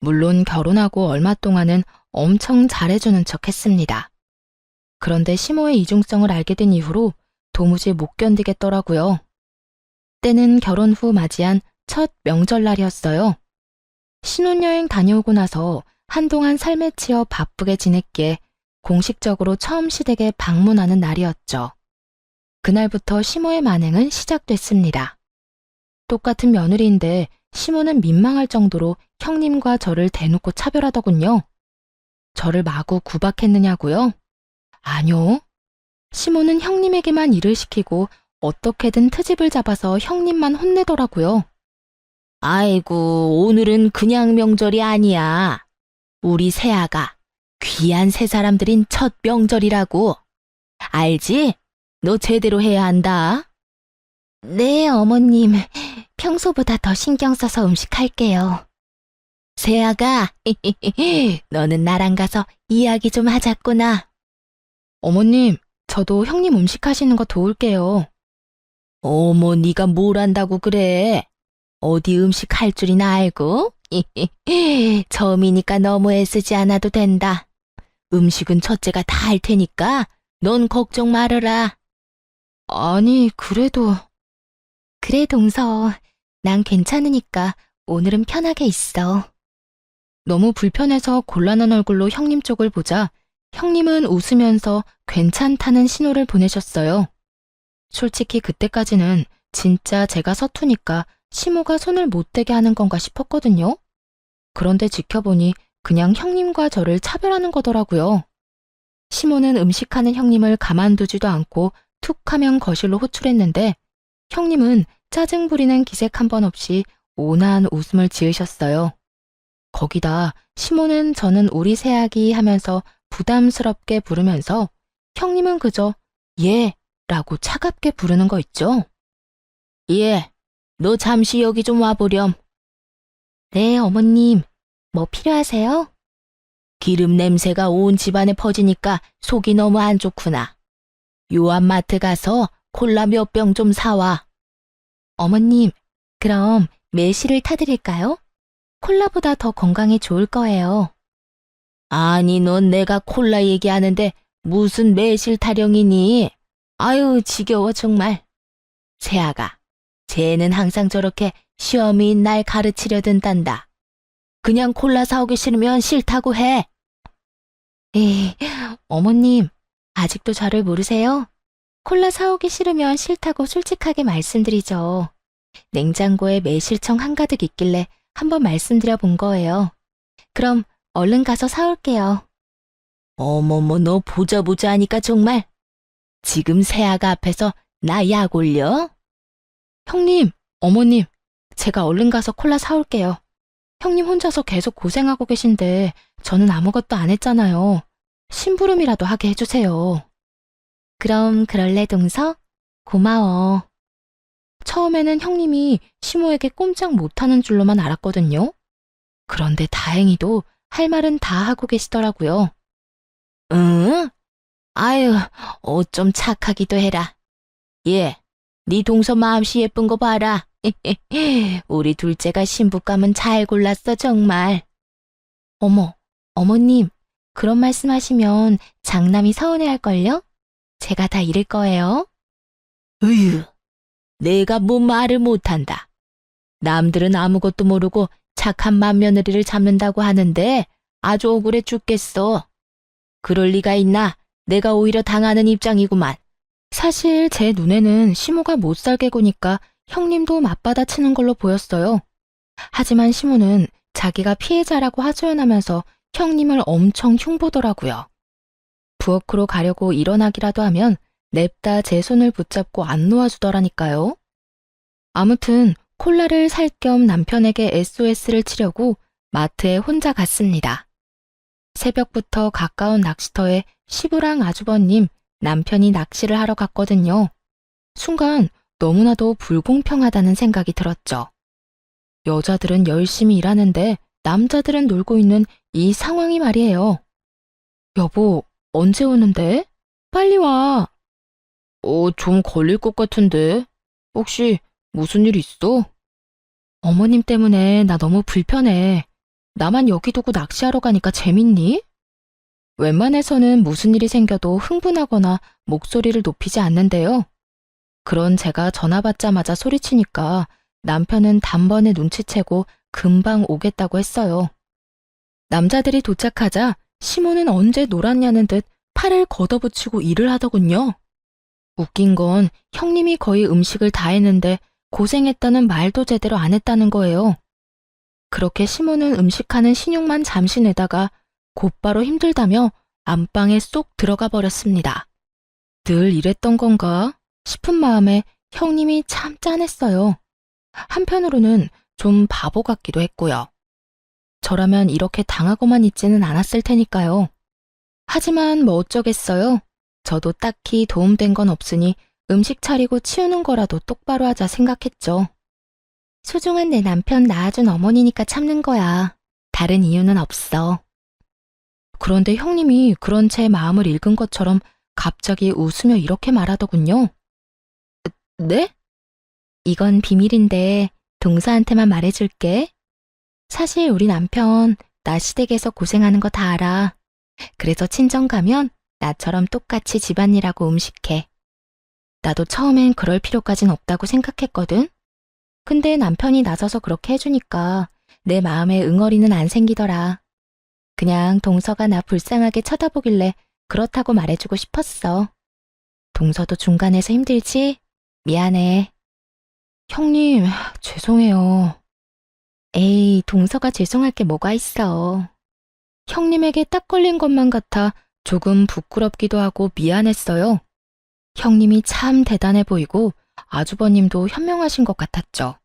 물론 결혼하고 얼마 동안은 엄청 잘해주는 척 했습니다. 그런데 시모의 이중성을 알게 된 이후로 도무지 못 견디겠더라고요. 때는 결혼 후 맞이한 첫 명절날이었어요. 신혼여행 다녀오고 나서 한동안 삶에 치여 바쁘게 지냈기에 공식적으로 처음 시댁에 방문하는 날이었죠. 그날부터 시모의 만행은 시작됐습니다. 똑같은 며느리인데 시모는 민망할 정도로 형님과 저를 대놓고 차별하더군요. 저를 마구 구박했느냐고요? 아니요. 시모는 형님에게만 일을 시키고 어떻게든 트집을 잡아서 형님만 혼내더라고요. 아이고, 오늘은 그냥 명절이 아니야. 우리 새아가 귀한 새 사람들인 첫 명절이라고. 알지? 너 제대로 해야 한다. 네, 어머님. 평소보다 더 신경 써서 음식할게요. 새아가, 너는 나랑 가서 이야기 좀 하자꾸나. 어머님, 저도 형님 음식하시는 거 도울게요. 어머, 네가 뭘 안다고 그래? 어디 음식 할 줄이나 알고? 처음이니까 너무 애쓰지 않아도 된다. 음식은 첫째가 다 할 테니까 넌 걱정 말아라. 아니, 그래도. 그래, 동서. 난 괜찮으니까 오늘은 편하게 있어. 너무 불편해서 곤란한 얼굴로 형님 쪽을 보자 형님은 웃으면서 괜찮다는 신호를 보내셨어요. 솔직히 그때까지는 진짜 제가 서투니까 시모가 손을 못 대게 하는 건가 싶었거든요. 그런데 지켜보니 그냥 형님과 저를 차별하는 거더라고요. 시모는 음식하는 형님을 가만두지도 않고 툭 하면 거실로 호출했는데 형님은 짜증 부리는 기색 한 번 없이 온화한 웃음을 지으셨어요. 거기다 시모는 저는 우리 새아기 하면서 부담스럽게 부르면서 형님은 그저 예 라고 차갑게 부르는 거 있죠. 예, 너 잠시 여기 좀 와보렴. 네, 어머님. 뭐 필요하세요? 기름 냄새가 온 집안에 퍼지니까 속이 너무 안 좋구나. 요한마트 가서 콜라 몇 병 좀 사와. 어머님, 그럼 매실을 타드릴까요? 콜라보다 더 건강에 좋을 거예요. 아니, 넌 내가 콜라 얘기하는데 무슨 매실 타령이니? 아유, 지겨워 정말. 세아가, 쟤는 항상 저렇게 시험인 날 가르치려 든단다. 그냥 콜라 사오기 싫으면 싫다고 해. 에이, 어머님, 아직도 저를 모르세요? 콜라 사오기 싫으면 싫다고 솔직하게 말씀드리죠. 냉장고에 매실청 한가득 있길래 한번 말씀드려 본 거예요. 그럼 얼른 가서 사올게요. 어머머, 너 보자 하니까 정말. 지금 세아가 앞에서 나 약 올려? 형님, 어머님, 제가 얼른 가서 콜라 사올게요. 형님 혼자서 계속 고생하고 계신데 저는 아무것도 안 했잖아요. 심부름이라도 하게 해주세요. 그럼 그럴래, 동서? 고마워. 처음에는 형님이 시모에게 꼼짝 못하는 줄로만 알았거든요. 그런데 다행히도 할 말은 다 하고 계시더라고요. 응? 아유, 어쩜 착하기도 해라. 예, 네 동서 마음씨 예쁜 거 봐라. 우리 둘째가 신부감은 잘 골랐어, 정말. 어머, 어머님, 그런 말씀하시면 장남이 서운해할걸요? 제가 다 잃을 거예요. 으유, 내가 뭐 말을 못한다. 남들은 아무것도 모르고 착한 맏며느리를 잡는다고 하는데 아주 억울해 죽겠어. 그럴 리가 있나? 내가 오히려 당하는 입장이구만. 사실 제 눈에는 시모가 못살게 구니까 형님도 맞받아치는 걸로 보였어요. 하지만 시모는 자기가 피해자라고 하소연하면서 형님을 엄청 흉보더라고요. 부엌으로 가려고 일어나기라도 하면 냅다 제 손을 붙잡고 안 놓아주더라니까요. 아무튼 콜라를 살 겸 남편에게 SOS를 치려고 마트에 혼자 갔습니다. 새벽부터 가까운 낚시터에 시부랑 아주버님, 남편이 낚시를 하러 갔거든요. 순간 너무나도 불공평하다는 생각이 들었죠. 여자들은 열심히 일하는데 남자들은 놀고 있는 이 상황이 말이에요. 여보, 언제 오는데? 빨리 와. 좀 걸릴 것 같은데. 혹시 무슨 일 있어? 어머님 때문에 나 너무 불편해. 나만 여기 두고 낚시하러 가니까 재밌니? 웬만해서는 무슨 일이 생겨도 흥분하거나 목소리를 높이지 않는데요. 그런 제가 전화 받자마자 소리치니까 남편은 단번에 눈치채고 금방 오겠다고 했어요. 남자들이 도착하자 시모는 언제 놀았냐는 듯 팔을 걷어붙이고 일을 하더군요. 웃긴 건 형님이 거의 음식을 다 했는데 고생했다는 말도 제대로 안 했다는 거예요. 그렇게 시모는 음식하는 신용만 잠시 내다가 곧바로 힘들다며 안방에 쏙 들어가 버렸습니다. 늘 이랬던 건가 싶은 마음에 형님이 참 짠했어요. 한편으로는 좀 바보 같기도 했고요. 저라면 이렇게 당하고만 있지는 않았을 테니까요. 하지만 뭐 어쩌겠어요. 저도 딱히 도움된 건 없으니 음식 차리고 치우는 거라도 똑바로 하자 생각했죠. 소중한 내 남편 낳아준 어머니니까 참는 거야. 다른 이유는 없어. 그런데 형님이 그런 제 마음을 읽은 것처럼 갑자기 웃으며 이렇게 말하더군요. 네? 이건 비밀인데 동서한테만 말해줄게. 사실 우리 남편 나 시댁에서 고생하는 거 다 알아. 그래서 친정 가면 나처럼 똑같이 집안일하고 음식해. 나도 처음엔 그럴 필요까진 없다고 생각했거든. 근데 남편이 나서서 그렇게 해주니까 내 마음에 응어리는 안 생기더라. 그냥 동서가 나 불쌍하게 쳐다보길래 그렇다고 말해주고 싶었어. 동서도 중간에서 힘들지? 미안해. 형님, 죄송해요. 에이, 동서가 죄송할 게 뭐가 있어. 형님에게 딱 걸린 것만 같아 조금 부끄럽기도 하고 미안했어요. 형님이 참 대단해 보이고 아주버님도 현명하신 것 같았죠.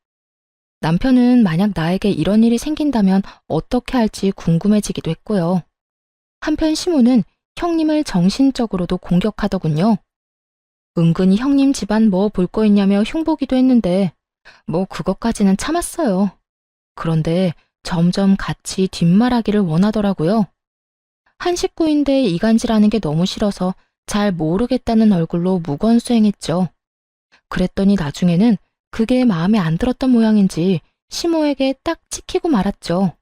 남편은 만약 나에게 이런 일이 생긴다면 어떻게 할지 궁금해지기도 했고요. 한편 시모는 형님을 정신적으로도 공격하더군요. 은근히 형님 집안 뭐 볼 거 있냐며 흉보기도 했는데 뭐 그것까지는 참았어요. 그런데 점점 같이 뒷말하기를 원하더라고요. 한 식구인데 이간질하는 게 너무 싫어서 잘 모르겠다는 얼굴로 무건수행했죠. 그랬더니 나중에는 그게 마음에 안 들었던 모양인지 시모에게 딱 찍히고 말았죠.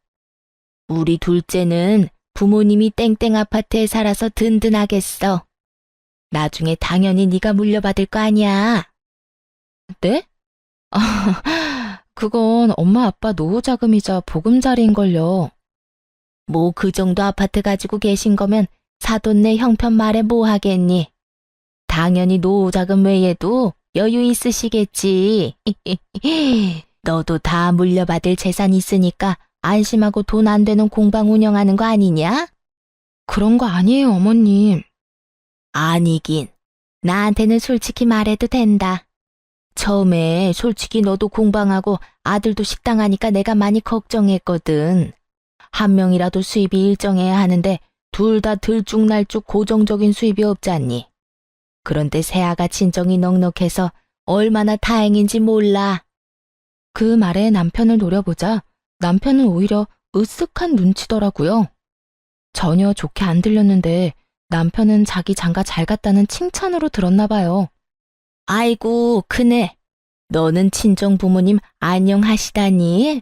우리 둘째는 부모님이 땡땡 아파트에 살아서 든든하겠어. 나중에 당연히 네가 물려받을 거 아니야. 네? 그건 엄마 아빠 노후자금이자 보금자리인걸요. 뭐 그 정도 아파트 가지고 계신 거면 사돈네 형편 말에 뭐 하겠니? 당연히 노후자금 외에도 여유 있으시겠지. 너도 다 물려받을 재산 있으니까 안심하고 돈 안 되는 공방 운영하는 거 아니냐? 그런 거 아니에요, 어머님. 아니긴. 나한테는 솔직히 말해도 된다. 처음에 솔직히 너도 공방하고 아들도 식당 하니까 내가 많이 걱정했거든. 한 명이라도 수입이 일정해야 하는데 둘 다 들쭉날쭉 고정적인 수입이 없잖니. 그런데 새아가 친정이 넉넉해서 얼마나 다행인지 몰라. 그 말에 남편을 노려보자 남편은 오히려 으쓱한 눈치더라고요. 전혀 좋게 안 들렸는데 남편은 자기 장가 잘 갔다는 칭찬으로 들었나 봐요. 아이고, 크네. 너는 친정 부모님 안녕하시다니?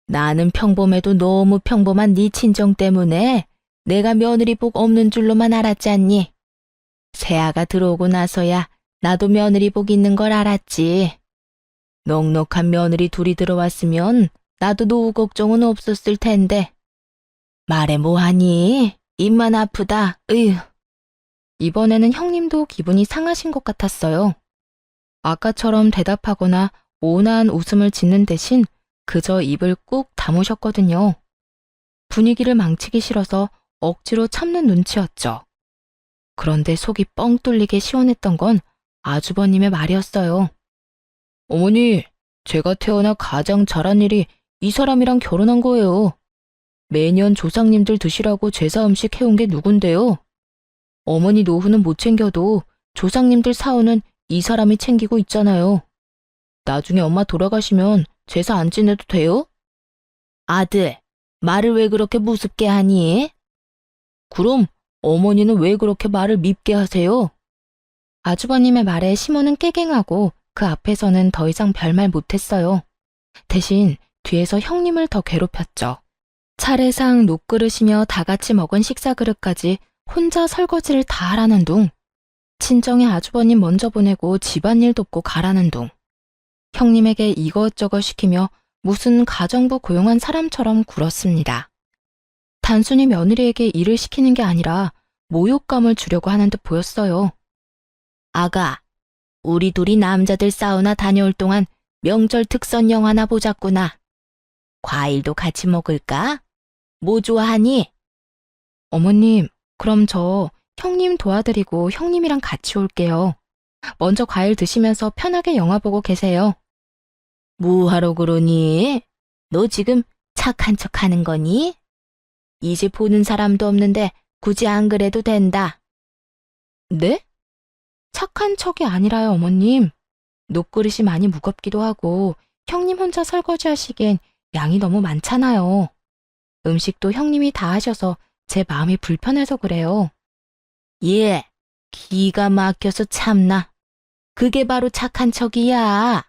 나는 평범해도 너무 평범한 네 친정 때문에 내가 며느리 복 없는 줄로만 알았지 않니? 새아가 들어오고 나서야 나도 며느리 복 있는 걸 알았지. 넉넉한 며느리 둘이 들어왔으면 나도 노후 걱정은 없었을 텐데. 말해 뭐하니? 입만 아프다. 으휴. 이번에는 형님도 기분이 상하신 것 같았어요. 아까처럼 대답하거나 온화한 웃음을 짓는 대신 그저 입을 꾹 다무셨거든요. 분위기를 망치기 싫어서 억지로 참는 눈치였죠. 그런데 속이 뻥 뚫리게 시원했던 건 아주버님의 말이었어요. 어머니, 제가 태어나 가장 잘한 일이 이 사람이랑 결혼한 거예요. 매년 조상님들 드시라고 제사 음식 해온 게 누군데요? 어머니 노후는 못 챙겨도 조상님들 사후는 이 사람이 챙기고 있잖아요. 나중에 엄마 돌아가시면 제사 안 지내도 돼요? 아들, 말을 왜 그렇게 무섭게 하니? 그럼 어머니는 왜 그렇게 말을 밉게 하세요? 아주버님의 말에 시모는 깨갱하고 그 앞에서는 더 이상 별말 못했어요. 대신 뒤에서 형님을 더 괴롭혔죠. 차례상 녹그릇이며 다 같이 먹은 식사 그릇까지 혼자 설거지를 다 하라는 둥. 친정에 아주버님 먼저 보내고 집안일 돕고 가라는 둥. 형님에게 이것저것 시키며 무슨 가정부 고용한 사람처럼 굴었습니다. 단순히 며느리에게 일을 시키는 게 아니라 모욕감을 주려고 하는 듯 보였어요. 아가, 우리 둘이 남자들 사우나 다녀올 동안 명절 특선 영화나 보자꾸나. 과일도 같이 먹을까? 뭐 좋아하니? 어머님, 그럼 저 형님 도와드리고 형님이랑 같이 올게요. 먼저 과일 드시면서 편하게 영화 보고 계세요. 뭐하러 그러니? 너 지금 착한 척 하는 거니? 이제 보는 사람도 없는데 굳이 안 그래도 된다. 네? 착한 척이 아니라요, 어머님. 녹그릇이 많이 무겁기도 하고 형님 혼자 설거지 하시기엔 양이 너무 많잖아요. 음식도 형님이 다 하셔서 제 마음이 불편해서 그래요. 예, 기가 막혀서 참나. 그게 바로 착한 척이야.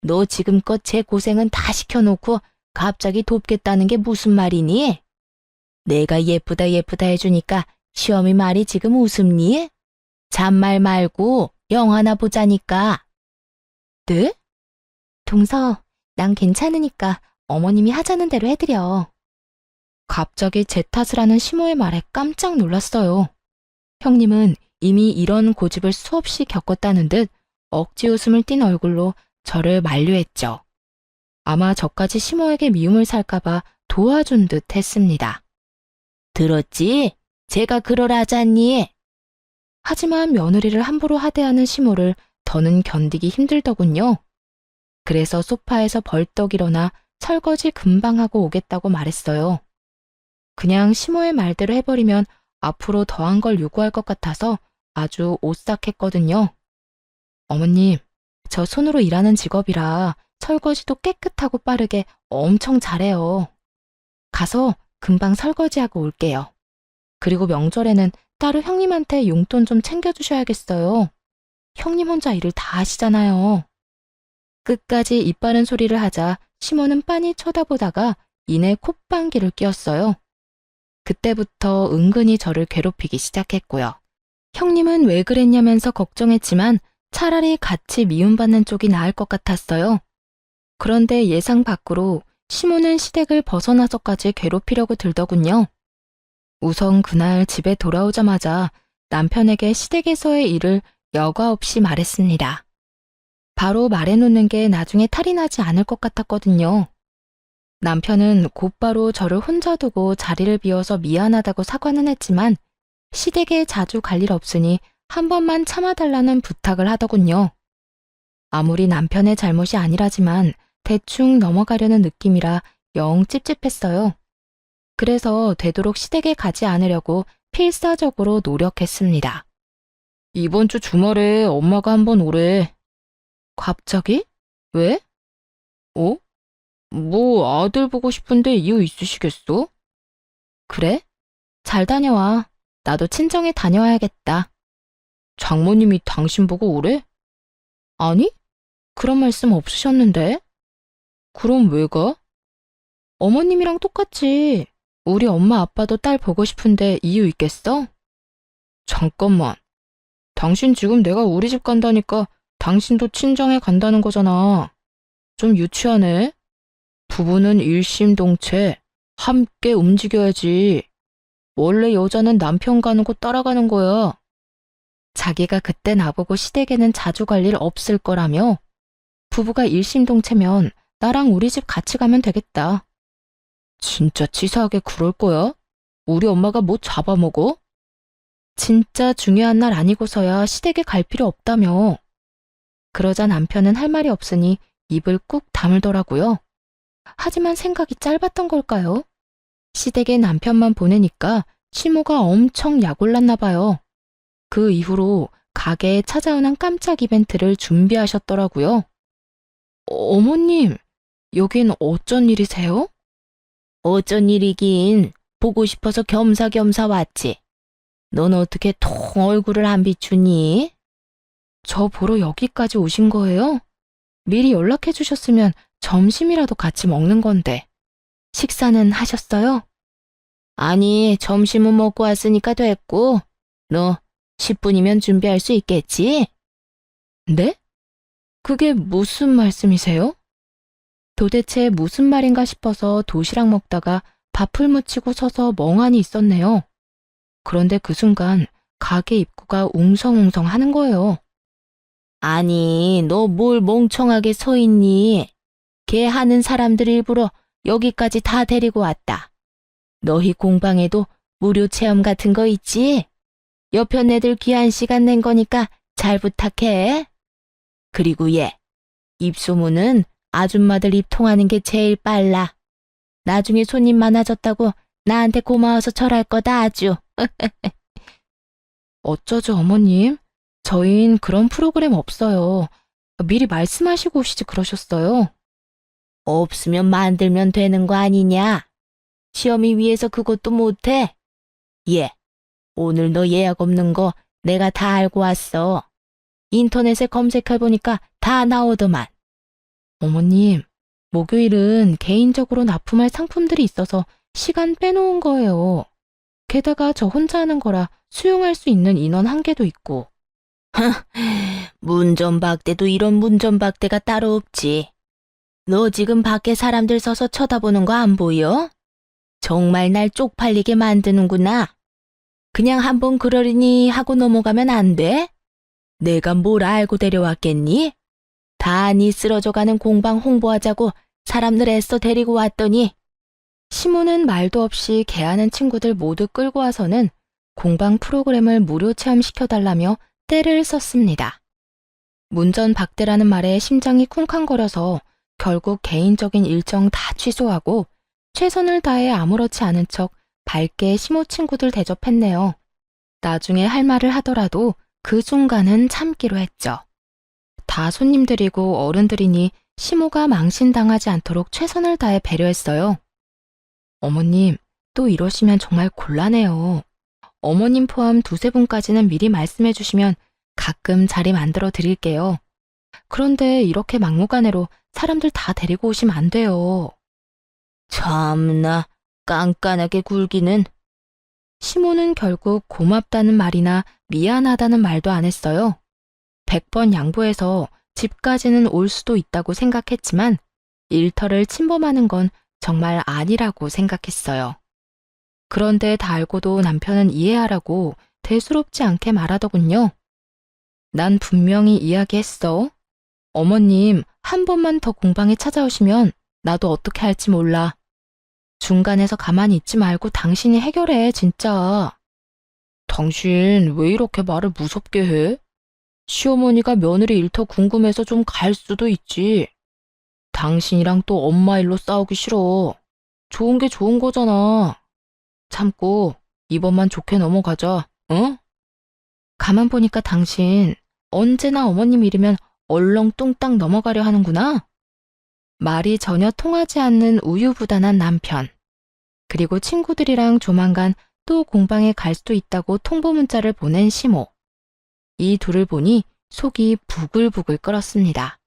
너 지금껏 제 고생은 다 시켜놓고 갑자기 돕겠다는 게 무슨 말이니? 내가 예쁘다 예쁘다 해주니까 시험이 말이 지금 웃음니? 잔말 말고 영화나 보자니까. 네? 동서, 난 괜찮으니까 어머님이 하자는 대로 해드려. 갑자기 제 탓을 하는 시모의 말에 깜짝 놀랐어요. 형님은 이미 이런 고집을 수없이 겪었다는 듯 억지 웃음을 띤 얼굴로 저를 만류했죠. 아마 저까지 시모에게 미움을 살까봐 도와준 듯 했습니다. 들었지? 제가 그러라잖니. 하지만 며느리를 함부로 하대하는 시모를 더는 견디기 힘들더군요. 그래서 소파에서 벌떡 일어나 설거지 금방 하고 오겠다고 말했어요. 그냥 시모의 말대로 해버리면 앞으로 더한 걸 요구할 것 같아서 아주 오싹했거든요. 어머님, 저 손으로 일하는 직업이라 설거지도 깨끗하고 빠르게 엄청 잘해요. 가서 금방 설거지하고 올게요. 그리고 명절에는 따로 형님한테 용돈 좀 챙겨주셔야겠어요. 형님 혼자 일을 다 하시잖아요. 끝까지 입 바른 소리를 하자 시모는 빤히 쳐다보다가 이내 콧방귀를 뀌었어요. 그때부터 은근히 저를 괴롭히기 시작했고요. 형님은 왜 그랬냐면서 걱정했지만 차라리 같이 미움받는 쪽이 나을 것 같았어요. 그런데 예상 밖으로 시모는 시댁을 벗어나서까지 괴롭히려고 들더군요. 우선 그날 집에 돌아오자마자 남편에게 시댁에서의 일을 여과 없이 말했습니다. 바로 말해놓는 게 나중에 탈이 나지 않을 것 같았거든요. 남편은 곧바로 저를 혼자 두고 자리를 비워서 미안하다고 사과는 했지만 시댁에 자주 갈 일 없으니 한 번만 참아달라는 부탁을 하더군요. 아무리 남편의 잘못이 아니라지만 대충 넘어가려는 느낌이라 영 찝찝했어요. 그래서 되도록 시댁에 가지 않으려고 필사적으로 노력했습니다. 이번 주 주말에 엄마가 한번 오래. 갑자기? 왜? 어? 뭐 아들 보고 싶은데 이유 있으시겠어? 그래? 잘 다녀와. 나도 친정에 다녀와야겠다. 장모님이 당신 보고 오래? 아니? 그런 말씀 없으셨는데? 그럼 왜 가? 어머님이랑 똑같지. 우리 엄마 아빠도 딸 보고 싶은데 이유 있겠어? 잠깐만. 당신 지금 내가 우리 집 간다니까 당신도 친정에 간다는 거잖아. 좀 유치하네. 부부는 일심동체 함께 움직여야지. 원래 여자는 남편 가는 곳 따라가는 거야. 자기가 그때 나보고 시댁에는 자주 갈 일 없을 거라며 부부가 일심동체면 나랑 우리 집 같이 가면 되겠다. 진짜 치사하게 그럴 거야? 우리 엄마가 뭐 잡아먹어? 진짜 중요한 날 아니고서야 시댁에 갈 필요 없다며. 그러자 남편은 할 말이 없으니 입을 꾹 다물더라고요. 하지만 생각이 짧았던 걸까요? 시댁에 남편만 보내니까 시모가 엄청 약올랐나 봐요. 그 이후로 가게에 찾아오는 깜짝 이벤트를 준비하셨더라고요. 어머님, 여긴 어쩐 일이세요? 어쩐 일이긴 보고 싶어서 겸사겸사 왔지. 넌 어떻게 통 얼굴을 안 비추니? 저 보러 여기까지 오신 거예요? 미리 연락해 주셨으면 점심이라도 같이 먹는 건데. 식사는 하셨어요? 아니, 점심은 먹고 왔으니까 됐고, 너 10분이면 준비할 수 있겠지? 네? 그게 무슨 말씀이세요? 도대체 무슨 말인가 싶어서 도시락 먹다가 밥을 묻히고 서서 멍하니 있었네요. 그런데 그 순간 가게 입구가 웅성웅성 하는 거예요. 아니, 너 뭘 멍청하게 서 있니? 걔 하는 사람들 일부러 여기까지 다 데리고 왔다. 너희 공방에도 무료 체험 같은 거 있지? 옆에 애들 귀한 시간 낸 거니까 잘 부탁해. 그리고 얘, 입소문은 아줌마들 입 통하는 게 제일 빨라. 나중에 손님 많아졌다고 나한테 고마워서 절할 거다 아주. 어쩌죠 어머님? 저흰 그런 프로그램 없어요. 미리 말씀하시고 오시지 그러셨어요. 없으면 만들면 되는 거 아니냐? 시험이 위해서 그것도 못해? 예, 오늘 너 예약 없는 거 내가 다 알고 왔어. 인터넷에 검색해보니까 다 나오더만. 어머님, 목요일은 개인적으로 납품할 상품들이 있어서 시간 빼놓은 거예요. 게다가 저 혼자 하는 거라 수용할 수 있는 인원 한계도 있고. 문전박대도 이런 문전박대가 따로 없지. 너 지금 밖에 사람들 서서 쳐다보는 거 안 보여? 정말 날 쪽팔리게 만드는구나. 그냥 한번 그러려니 하고 넘어가면 안 돼? 내가 뭘 알고 데려왔겠니? 다 니 쓰러져가는 공방 홍보하자고 사람들 애써 데리고 왔더니. 시모는 말도 없이 개하는 친구들 모두 끌고 와서는 공방 프로그램을 무료 체험시켜달라며 떼를 썼습니다. 문전박대라는 말에 심장이 쿵쾅거려서 결국 개인적인 일정 다 취소하고 최선을 다해 아무렇지 않은 척 밝게 시모 친구들 대접했네요. 나중에 할 말을 하더라도 그 순간은 참기로 했죠. 다 손님들이고 어른들이니 시모가 망신당하지 않도록 최선을 다해 배려했어요. 어머님, 또 이러시면 정말 곤란해요. 어머님 포함 두세 분까지는 미리 말씀해 주시면 가끔 자리 만들어 드릴게요. 그런데 이렇게 막무가내로 사람들 다 데리고 오시면 안 돼요. 참나, 깐깐하게 굴기는. 시모는 결국 고맙다는 말이나 미안하다는 말도 안 했어요. 100번 양보해서 집까지는 올 수도 있다고 생각했지만 일터를 침범하는 건 정말 아니라고 생각했어요. 그런데 다 알고도 남편은 이해하라고 대수롭지 않게 말하더군요. 난 분명히 이야기했어. 어머님, 한 번만 더 공방에 찾아오시면 나도 어떻게 할지 몰라. 중간에서 가만히 있지 말고 당신이 해결해, 진짜. 당신 왜 이렇게 말을 무섭게 해? 시어머니가 며느리 일터 궁금해서 좀 갈 수도 있지. 당신이랑 또 엄마 일로 싸우기 싫어. 좋은 게 좋은 거잖아. 참고 이번만 좋게 넘어가자, 응? 가만 보니까 당신 언제나 어머님 일이면 얼렁뚱땅 넘어가려 하는구나. 말이 전혀 통하지 않는 우유부단한 남편. 그리고 친구들이랑 조만간 또 공방에 갈 수도 있다고 통보 문자를 보낸 시모. 이 둘을 보니 속이 부글부글 끓었습니다.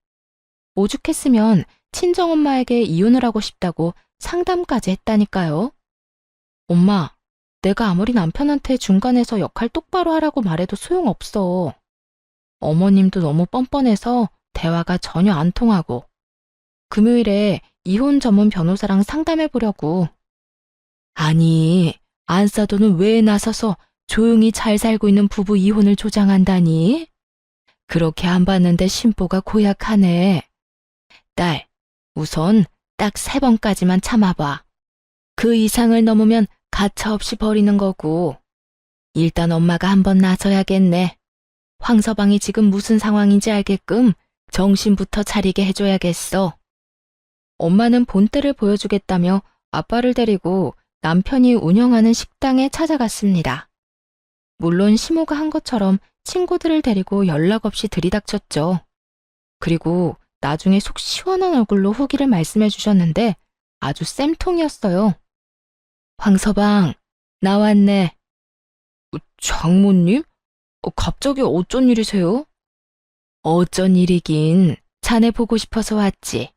오죽했으면 친정엄마에게 이혼을 하고 싶다고 상담까지 했다니까요. 엄마, 내가 아무리 남편한테 중간에서 역할 똑바로 하라고 말해도 소용없어. 어머님도 너무 뻔뻔해서 대화가 전혀 안 통하고. 금요일에 이혼 전문 변호사랑 상담해 보려고. 아니, 안싸도는 왜 나서서 조용히 잘 살고 있는 부부 이혼을 조장한다니? 그렇게 안 봤는데 심보가 고약하네. 딸, 우선 딱 3번까지만 참아봐. 그 이상을 넘으면 가차없이 버리는 거고. 일단 엄마가 한번 나서야겠네. 황서방이 지금 무슨 상황인지 알게끔 정신부터 차리게 해줘야겠어. 엄마는 본때를 보여주겠다며 아빠를 데리고 남편이 운영하는 식당에 찾아갔습니다. 물론 시모가 한 것처럼 친구들을 데리고 연락 없이 들이닥쳤죠. 그리고 나중에 속 시원한 얼굴로 후기를 말씀해 주셨는데 아주 쌤통이었어요. 황서방, 나왔네. 장모님? 갑자기 어쩐 일이세요? 어쩐 일이긴, 자네 보고 싶어서 왔지.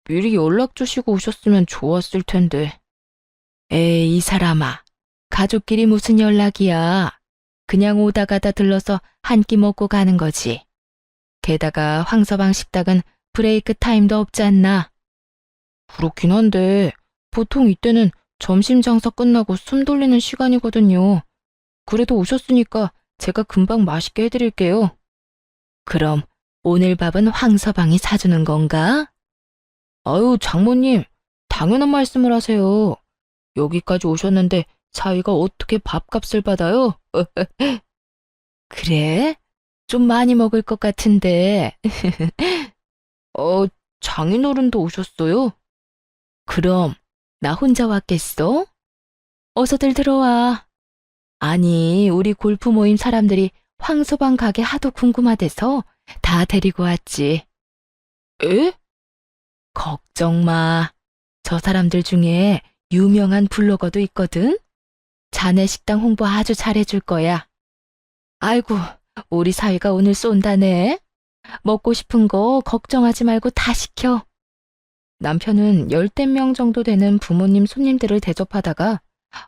미리 연락 주시고 오셨으면 좋았을 텐데. 에이, 이 사람아. 가족끼리 무슨 연락이야. 그냥 오다 가다 들러서 한 끼 먹고 가는 거지. 게다가 황서방 식당은 브레이크 타임도 없지 않나. 그렇긴 한데 보통 이때는 점심 장사 끝나고 숨 돌리는 시간이거든요. 그래도 오셨으니까 제가 금방 맛있게 해드릴게요. 그럼 오늘 밥은 황서방이 사주는 건가? 아유, 장모님, 당연한 말씀을 하세요. 여기까지 오셨는데 사위가 어떻게 밥값을 받아요? 그래? 좀 많이 먹을 것 같은데. 장인어른도 오셨어요? 그럼 나 혼자 왔겠어? 어서들 들어와. 아니, 우리 골프 모임 사람들이 황서방 가게 하도 궁금하대서 다 데리고 왔지. 에? 걱정 마. 저 사람들 중에 유명한 블로거도 있거든. 자네 식당 홍보 아주 잘해줄 거야. 아이고, 우리 사위가 오늘 쏜다네. 먹고 싶은 거 걱정하지 말고 다 시켜. 남편은 10명 정도 되는 부모님 손님들을 대접하다가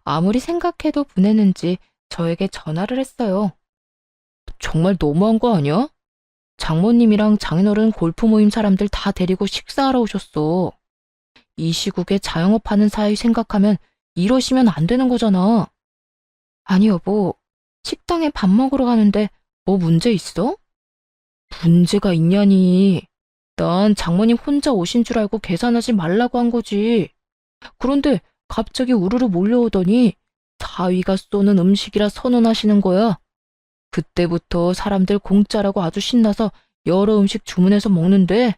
아무리 생각해도 분했는지 저에게 전화를 했어요. 정말 너무한 거 아니야? 장모님이랑 장인어른 골프 모임 사람들 다 데리고 식사하러 오셨어. 이 시국에 자영업 하는 사이 생각하면 이러시면 안 되는 거잖아. 아니 여보, 식당에 밥 먹으러 가는데 뭐 문제 있어? 문제가 있냐니. 난 장모님 혼자 오신 줄 알고 계산하지 말라고 한 거지. 그런데 갑자기 우르르 몰려오더니 사위가 쏘는 음식이라 선언하시는 거야. 그때부터 사람들 공짜라고 아주 신나서 여러 음식 주문해서 먹는데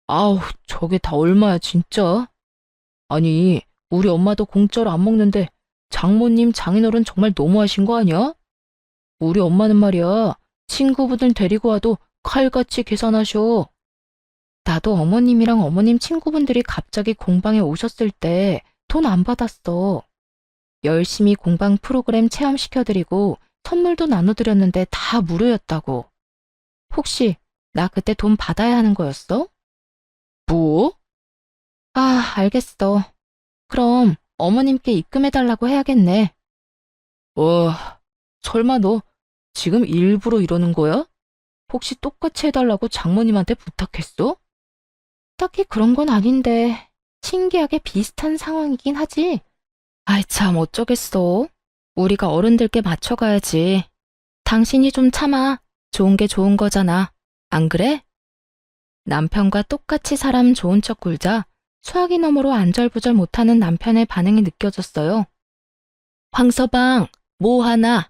아우 저게 다 얼마야 진짜. 아니 우리 엄마도 공짜로 안 먹는데 장모님 장인어른 정말 너무하신 거 아니야? 우리 엄마는 말이야 친구분들 데리고 와도 칼같이 계산하셔. 나도 어머님이랑 어머님 친구분들이 갑자기 공방에 오셨을 때 돈 안 받았어. 열심히 공방 프로그램 체험시켜드리고 선물도 나눠드렸는데 다 무료였다고. 혹시 나 그때 돈 받아야 하는 거였어? 뭐? 아, 알겠어. 그럼 어머님께 입금해달라고 해야겠네. 설마 너 지금 일부러 이러는 거야? 혹시 똑같이 해달라고 장모님한테 부탁했어? 딱히 그런 건 아닌데 신기하게 비슷한 상황이긴 하지. 아이 참 어쩌겠어. 우리가 어른들께 맞춰가야지. 당신이 좀 참아. 좋은 게 좋은 거잖아. 안 그래? 남편과 똑같이 사람 좋은 척 굴자 수화기 너머로 안절부절 못하는 남편의 반응이 느껴졌어요. 황서방, 뭐 하나?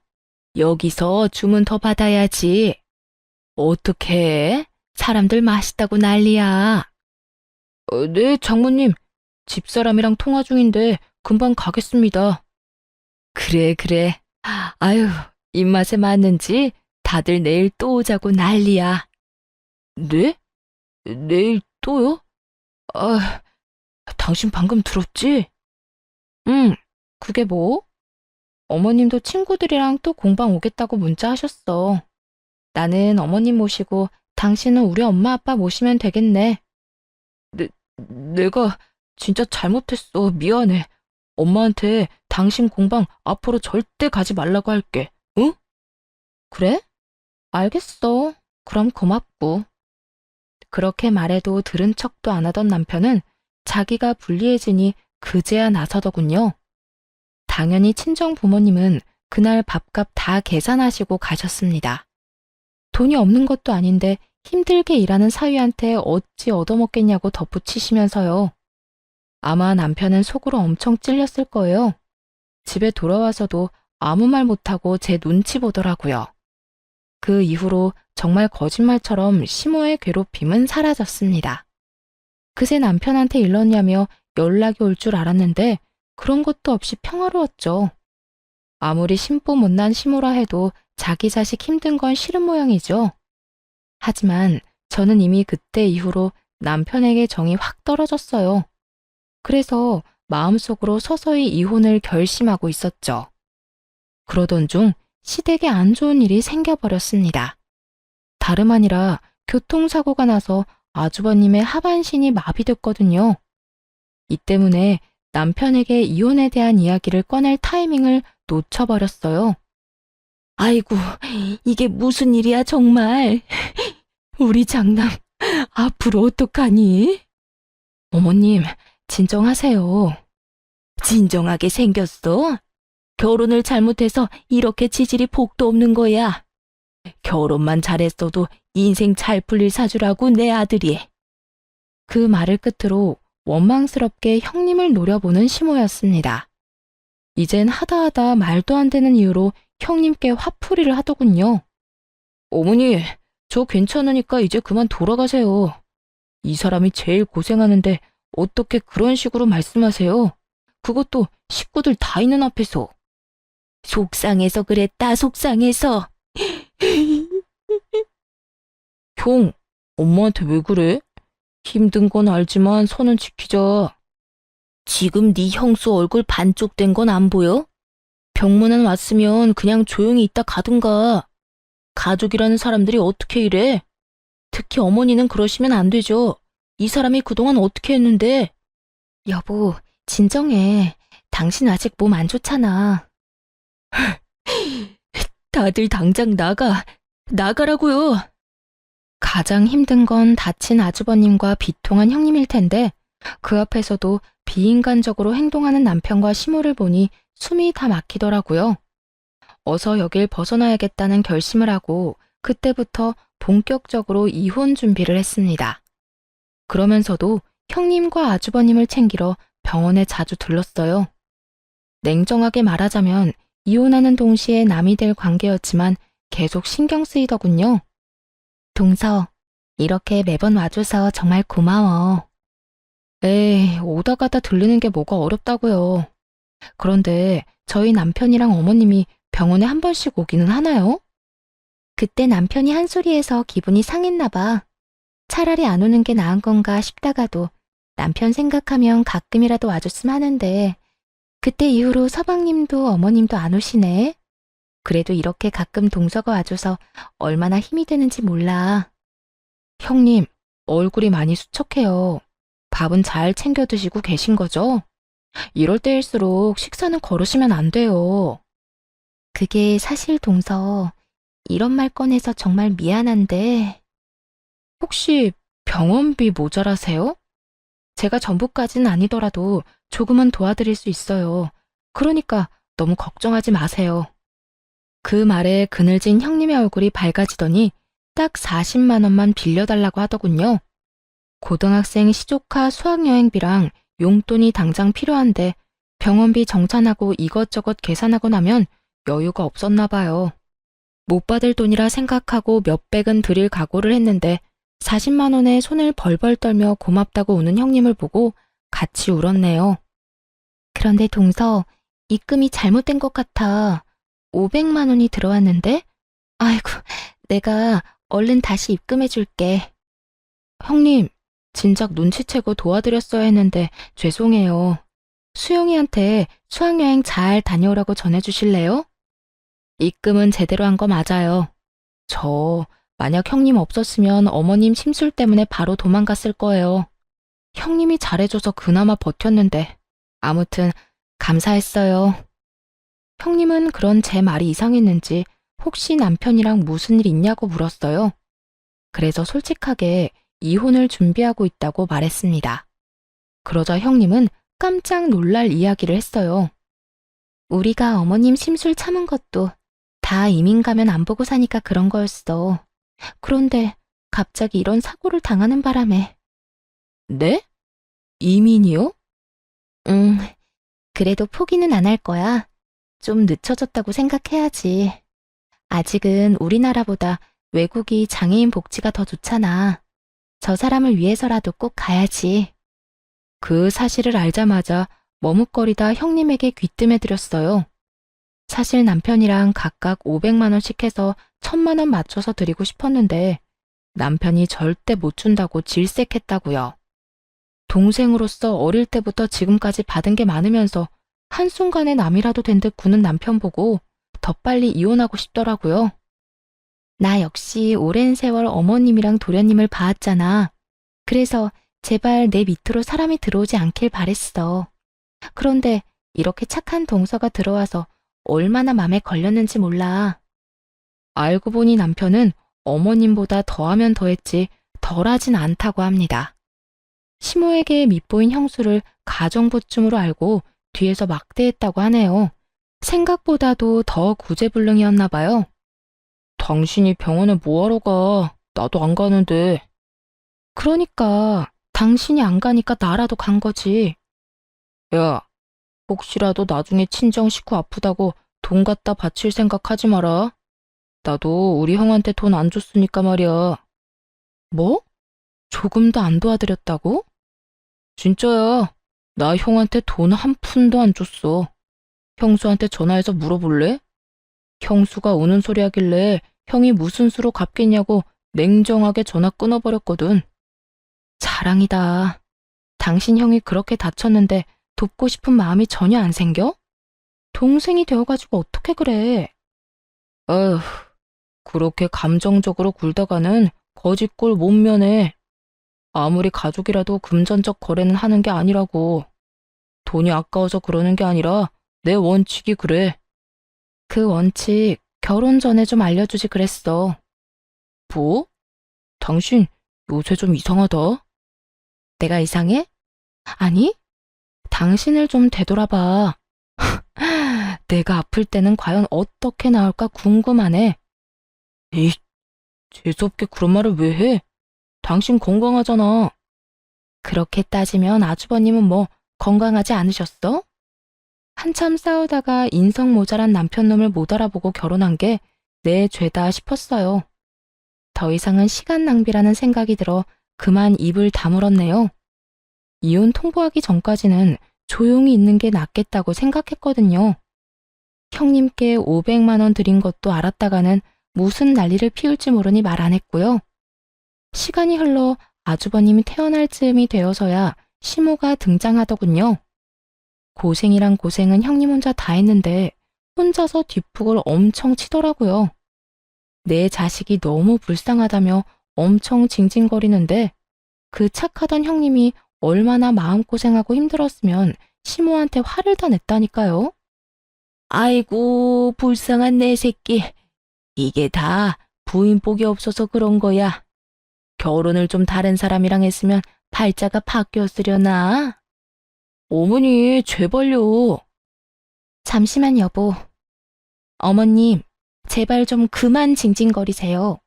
여기서 주문 더 받아야지. 어떻게 해? 사람들 맛있다고 난리야. 네, 장모님. 집사람이랑 통화 중인데 금방 가겠습니다. 그래, 그래. 아유, 입맛에 맞는지 다들 내일 또 오자고 난리야. 네? 내일 또요? 아, 당신 방금 들었지? 응, 그게 뭐? 어머님도 친구들이랑 또 공방 오겠다고 문자하셨어. 나는 어머님 모시고 당신은 우리 엄마 아빠 모시면 되겠네. 내가 진짜 잘못했어. 미안해. 엄마한테 당신 공방 앞으로 절대 가지 말라고 할게. 응? 그래? 알겠어. 그럼 고맙고. 그렇게 말해도 들은 척도 안 하던 남편은 자기가 불리해지니 그제야 나서더군요. 당연히 친정 부모님은 그날 밥값 다 계산하시고 가셨습니다. 돈이 없는 것도 아닌데 힘들게 일하는 사위한테 어찌 얻어먹겠냐고 덧붙이시면서요. 아마 남편은 속으로 엄청 찔렸을 거예요. 집에 돌아와서도 아무 말 못하고 제 눈치 보더라고요. 그 이후로 정말 거짓말처럼 시모의 괴롭힘은 사라졌습니다. 그새 남편한테 일렀냐며 연락이 올 줄 알았는데 그런 것도 없이 평화로웠죠. 아무리 심보 못난 시모라 해도 자기 자식 힘든 건 싫은 모양이죠. 하지만 저는 이미 그때 이후로 남편에게 정이 확 떨어졌어요. 그래서 마음속으로 서서히 이혼을 결심하고 있었죠. 그러던 중 시댁에 안 좋은 일이 생겨버렸습니다. 다름 아니라 교통사고가 나서 아주버님의 하반신이 마비됐거든요. 이 때문에 남편에게 이혼에 대한 이야기를 꺼낼 타이밍을 놓쳐버렸어요. 아이고, 이게 무슨 일이야 정말. 우리 장남 앞으로 어떡하니? 어머님, 진정하세요. 진정하게 생겼어? 결혼을 잘못해서 이렇게 지질이 복도 없는 거야. 결혼만 잘했어도 인생 잘 풀릴 사주라고 내 아들이. 그 말을 끝으로 원망스럽게 형님을 노려보는 시모였습니다. 이젠 하다하다 말도 안 되는 이유로 형님께 화풀이를 하더군요. 어머니, 저 괜찮으니까 이제 그만 돌아가세요. 이 사람이 제일 고생하는데 어떻게 그런 식으로 말씀하세요? 그것도 식구들 다 있는 앞에서. 속상해서 그랬다, 속상해서. 형, 엄마한테 왜 그래? 힘든 건 알지만 선은 지키자. 지금 네 형수 얼굴 반쪽 된 건 안 보여? 병문안 왔으면 그냥 조용히 있다 가든가. 가족이라는 사람들이 어떻게 이래? 특히 어머니는 그러시면 안 되죠. 이 사람이 그동안 어떻게 했는데? 여보, 진정해. 당신 아직 몸 안 좋잖아. 다들 당장 나가라고요. 가장 힘든 건 다친 아주버님과 비통한 형님일 텐데 그 앞에서도 비인간적으로 행동하는 남편과 시모를 보니 숨이 다 막히더라고요. 어서 여길 벗어나야겠다는 결심을 하고 그때부터 본격적으로 이혼 준비를 했습니다. 그러면서도 형님과 아주버님을 챙기러 병원에 자주 들렀어요. 냉정하게 말하자면 이혼하는 동시에 남이 될 관계였지만 계속 신경 쓰이더군요. 동서, 이렇게 매번 와줘서 정말 고마워. 에이, 오다 가다 들르는 게 뭐가 어렵다고요. 그런데 저희 남편이랑 어머님이 병원에 한 번씩 오기는 하나요? 그때 남편이 한 소리에서 기분이 상했나 봐. 차라리 안 오는 게 나은 건가 싶다가도 남편 생각하면 가끔이라도 와줬으면 하는데 그때 이후로 서방님도 어머님도 안 오시네. 그래도 이렇게 가끔 동서가 와줘서 얼마나 힘이 되는지 몰라. 형님, 얼굴이 많이 수척해요. 밥은 잘 챙겨 드시고 계신 거죠? 이럴 때일수록 식사는 거르시면 안 돼요. 그게 사실 동서, 이런 말 꺼내서 정말 미안한데 혹시 병원비 모자라세요? 제가 전부까지는 아니더라도 조금은 도와드릴 수 있어요. 그러니까 너무 걱정하지 마세요. 그 말에 그늘진 형님의 얼굴이 밝아지더니 딱 40만 원만 빌려달라고 하더군요. 고등학생 시조카 수학여행비랑 용돈이 당장 필요한데 병원비 정산하고 이것저것 계산하고 나면 여유가 없었나 봐요. 못 받을 돈이라 생각하고 몇백은 드릴 각오를 했는데 40만 원에 손을 벌벌 떨며 고맙다고 우는 형님을 보고 같이 울었네요. 그런데 동서, 입금이 잘못된 것 같아. 500만 원이 들어왔는데? 아이고, 내가 얼른 다시 입금해 줄게. 형님, 진작 눈치채고 도와드렸어야 했는데 죄송해요. 수영이한테 수학여행 잘 다녀오라고 전해주실래요? 입금은 제대로 한 거 맞아요. 저 만약 형님 없었으면 어머님 심술 때문에 바로 도망갔을 거예요. 형님이 잘해줘서 그나마 버텼는데 아무튼 감사했어요. 형님은 그런 제 말이 이상했는지 혹시 남편이랑 무슨 일 있냐고 물었어요. 그래서 솔직하게 이혼을 준비하고 있다고 말했습니다. 그러자 형님은 깜짝 놀랄 이야기를 했어요. 우리가 어머님 심술 참은 것도 다 이민 가면 안 보고 사니까 그런 거였어. 그런데 갑자기 이런 사고를 당하는 바람에. 네? 이민이요? 응, 그래도 포기는 안 할 거야. 좀 늦춰졌다고 생각해야지. 아직은 우리나라보다 외국이 장애인 복지가 더 좋잖아. 저 사람을 위해서라도 꼭 가야지. 그 사실을 알자마자 머뭇거리다 형님에게 귀뜸해드렸어요. 사실 남편이랑 각각 500만 원씩 해서 1000만 원 맞춰서 드리고 싶었는데 남편이 절대 못 준다고 질색했다고요. 동생으로서 어릴 때부터 지금까지 받은 게 많으면서 한순간에 남이라도 된 듯 구는 남편 보고 더 빨리 이혼하고 싶더라고요. 나 역시 오랜 세월 어머님이랑 도련님을 봐왔잖아. 그래서 제발 내 밑으로 사람이 들어오지 않길 바랬어. 그런데 이렇게 착한 동서가 들어와서 얼마나 맘에 걸렸는지 몰라. 알고 보니 남편은 어머님보다 더하면 더했지 덜하진 않다고 합니다. 시모에게 밉보인 형수를 가정부쯤으로 알고 뒤에서 막대했다고 하네요. 생각보다도 더 구제불능이었나 봐요. 당신이 병원에 뭐하러 가? 나도 안 가는데. 그러니까 당신이 안 가니까 나라도 간 거지. 야, 혹시라도 나중에 친정 식구 아프다고 돈 갖다 바칠 생각하지 마라. 나도 우리 형한테 돈 안 줬으니까 말이야. 뭐? 조금도 안 도와드렸다고? 진짜야. 나 형한테 돈 한 푼도 안 줬어. 형수한테 전화해서 물어볼래? 형수가 우는 소리 하길래 형이 무슨 수로 갚겠냐고 냉정하게 전화 끊어버렸거든. 자랑이다. 당신 형이 그렇게 다쳤는데 돕고 싶은 마음이 전혀 안 생겨? 동생이 되어가지고 어떻게 그래? 어휴, 그렇게 감정적으로 굴다가는 거짓골 못 면해. 아무리 가족이라도 금전적 거래는 하는 게 아니라고. 돈이 아까워서 그러는 게 아니라 내 원칙이 그래. 그 원칙 결혼 전에 좀 알려주지 그랬어. 뭐? 당신 요새 좀 이상하다. 내가 이상해? 아니, 당신을 좀 되돌아봐. 내가 아플 때는 과연 어떻게 나올까 궁금하네. 에이, 재수없게 그런 말을 왜 해? 당신 건강하잖아. 그렇게 따지면 아주버님은 뭐 건강하지 않으셨어? 한참 싸우다가 인성 모자란 남편놈을 못 알아보고 결혼한 게 내 죄다 싶었어요. 더 이상은 시간 낭비라는 생각이 들어 그만 입을 다물었네요. 이혼 통보하기 전까지는 조용히 있는 게 낫겠다고 생각했거든요. 형님께 500만 원 드린 것도 알았다가는 무슨 난리를 피울지 모르니 말 안 했고요. 시간이 흘러 아주버님이 태어날 즈음이 되어서야 시모가 등장하더군요. 고생이란 고생은 형님 혼자 다 했는데 혼자서 뒷북을 엄청 치더라고요. 내 자식이 너무 불쌍하다며 엄청 징징거리는데 그 착하던 형님이 얼마나 마음고생하고 힘들었으면 시모한테 화를 다 냈다니까요. 아이고, 불쌍한 내 새끼. 이게 다 부인 복이 없어서 그런 거야. 결혼을 좀 다른 사람이랑 했으면 팔자가 바뀌었으려나? 어머니, 제발요. 잠시만 여보. 어머님, 제발 좀 그만 징징거리세요.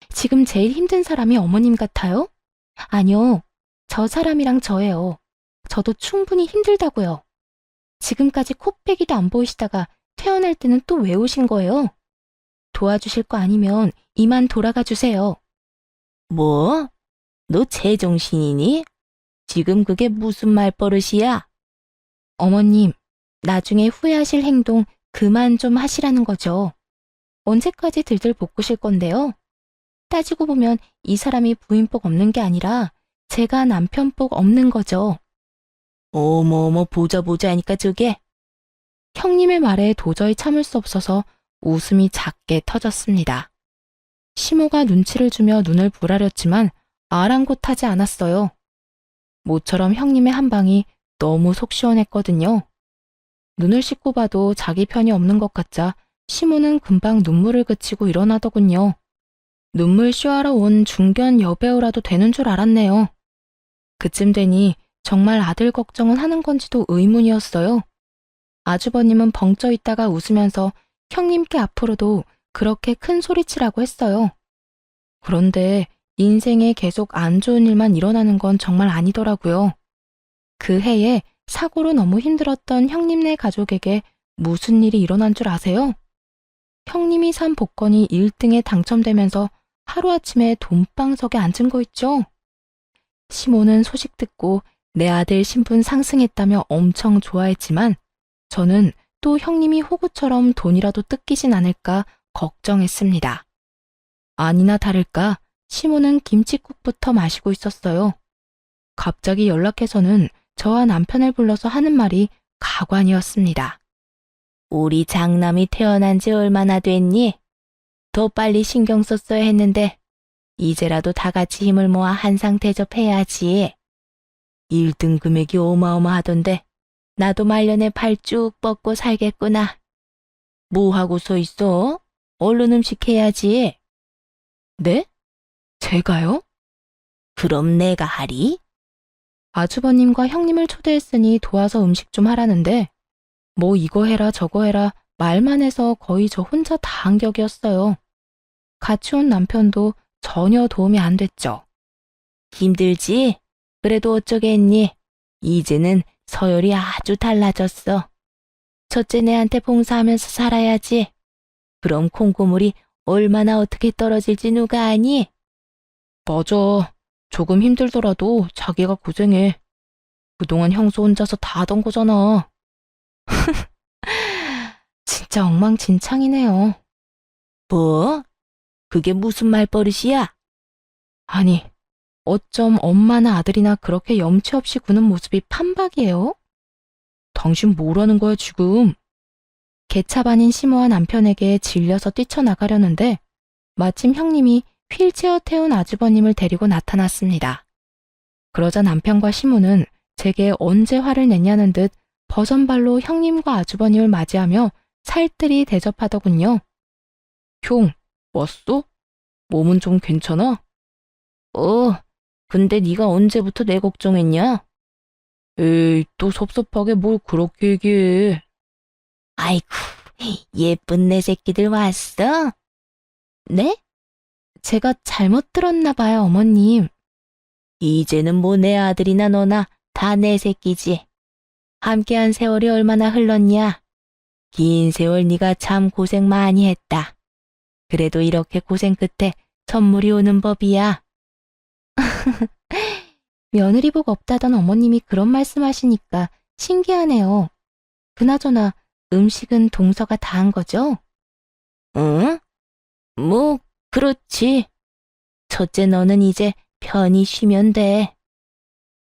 지금 제일 힘든 사람이 어머님 같아요? 아니요, 저 사람이랑 저예요. 저도 충분히 힘들다고요. 지금까지 코빼기도 안 보이시다가 태어날 때는 또 왜 오신 거예요? 도와주실 거 아니면 이만 돌아가 주세요. 뭐? 너 제정신이니? 지금 그게 무슨 말버릇이야? 어머님, 나중에 후회하실 행동 그만 좀 하시라는 거죠. 언제까지 들들 볶으실 건데요? 따지고 보면 이 사람이 부인복 없는 게 아니라 제가 남편복 없는 거죠. 어머어머, 보자 하니까 저게. 형님의 말에 도저히 참을 수 없어서 웃음이 작게 터졌습니다. 시모가 눈치를 주며 눈을 부라렸지만 아랑곳하지 않았어요. 모처럼 형님의 한 방이 너무 속 시원했거든요. 눈을 씻고 봐도 자기 편이 없는 것 같자 시모는 금방 눈물을 그치고 일어나더군요. 눈물 쇼하러 온 중견 여배우라도 되는 줄 알았네요. 그쯤 되니 정말 아들 걱정은 하는 건지도 의문이었어요. 아주버님은 벙쪄 있다가 웃으면서 형님께 앞으로도 그렇게 큰 소리치라고 했어요. 그런데 인생에 계속 안 좋은 일만 일어나는 건 정말 아니더라고요. 그 해에 사고로 너무 힘들었던 형님네 가족에게 무슨 일이 일어난 줄 아세요? 형님이 산 복권이 1등에 당첨되면서 하루아침에 돈방석에 앉은 거 있죠? 시모는 소식 듣고 내 아들 신분 상승했다며 엄청 좋아했지만 저는 또 형님이 호구처럼 돈이라도 뜯기진 않을까 걱정했습니다. 아니나 다를까 시모는 김칫국부터 마시고 있었어요. 갑자기 연락해서는 저와 남편을 불러서 하는 말이 가관이었습니다. 우리 장남이 태어난 지 얼마나 됐니? 더 빨리 신경 썼어야 했는데 이제라도 다 같이 힘을 모아 한상 대접해야지. 1등 금액이 어마어마하던데 나도 말년에 팔 쭉 뻗고 살겠구나. 뭐 하고 서 있어? 얼른 음식 해야지. 네? 제가요? 그럼 내가 하리? 아주버님과 형님을 초대했으니 도와서 음식 좀 하라는데 뭐 이거 해라 저거 해라 말만 해서 거의 저 혼자 다 한 격이었어요. 같이 온 남편도 전혀 도움이 안 됐죠. 힘들지? 그래도 어쩌겠니? 이제는 서열이 아주 달라졌어. 첫째 내한테 봉사하면서 살아야지. 그럼 콩고물이 얼마나 어떻게 떨어질지 누가 아니? 맞아. 조금 힘들더라도 자기가 고생해. 그동안 형수 혼자서 다 하던 거잖아. 진짜 엉망진창이네요. 뭐? 그게 무슨 말버릇이야? 아니, 어쩜 엄마나 아들이나 그렇게 염치 없이 구는 모습이 판박이에요? 당신 뭐라는 거야 지금? 개차반인 시모와 남편에게 질려서 뛰쳐나가려는데 마침 형님이 휠체어 태운 아주버님을 데리고 나타났습니다. 그러자 남편과 시모는 제게 언제 화를 냈냐는 듯 버선발로 형님과 아주버님을 맞이하며 살뜰히 대접하더군요. 형, 왔어? 몸은 좀 괜찮아? 근데 네가 언제부터 내 걱정했냐? 에이, 또 섭섭하게 뭘 그렇게 얘기해. 아이고, 예쁜 내 새끼들 왔어? 네? 제가 잘못 들었나 봐요, 어머님. 이제는 뭐 내 아들이나 너나 다 내 새끼지. 함께한 세월이 얼마나 흘렀냐? 긴 세월 네가 참 고생 많이 했다. 그래도 이렇게 고생 끝에 선물이 오는 법이야. 며느리 복 없다던 어머님이 그런 말씀하시니까 신기하네요. 그나저나 음식은 동서가 다 한 거죠? 응? 뭐, 그렇지. 첫째 너는 이제 편히 쉬면 돼.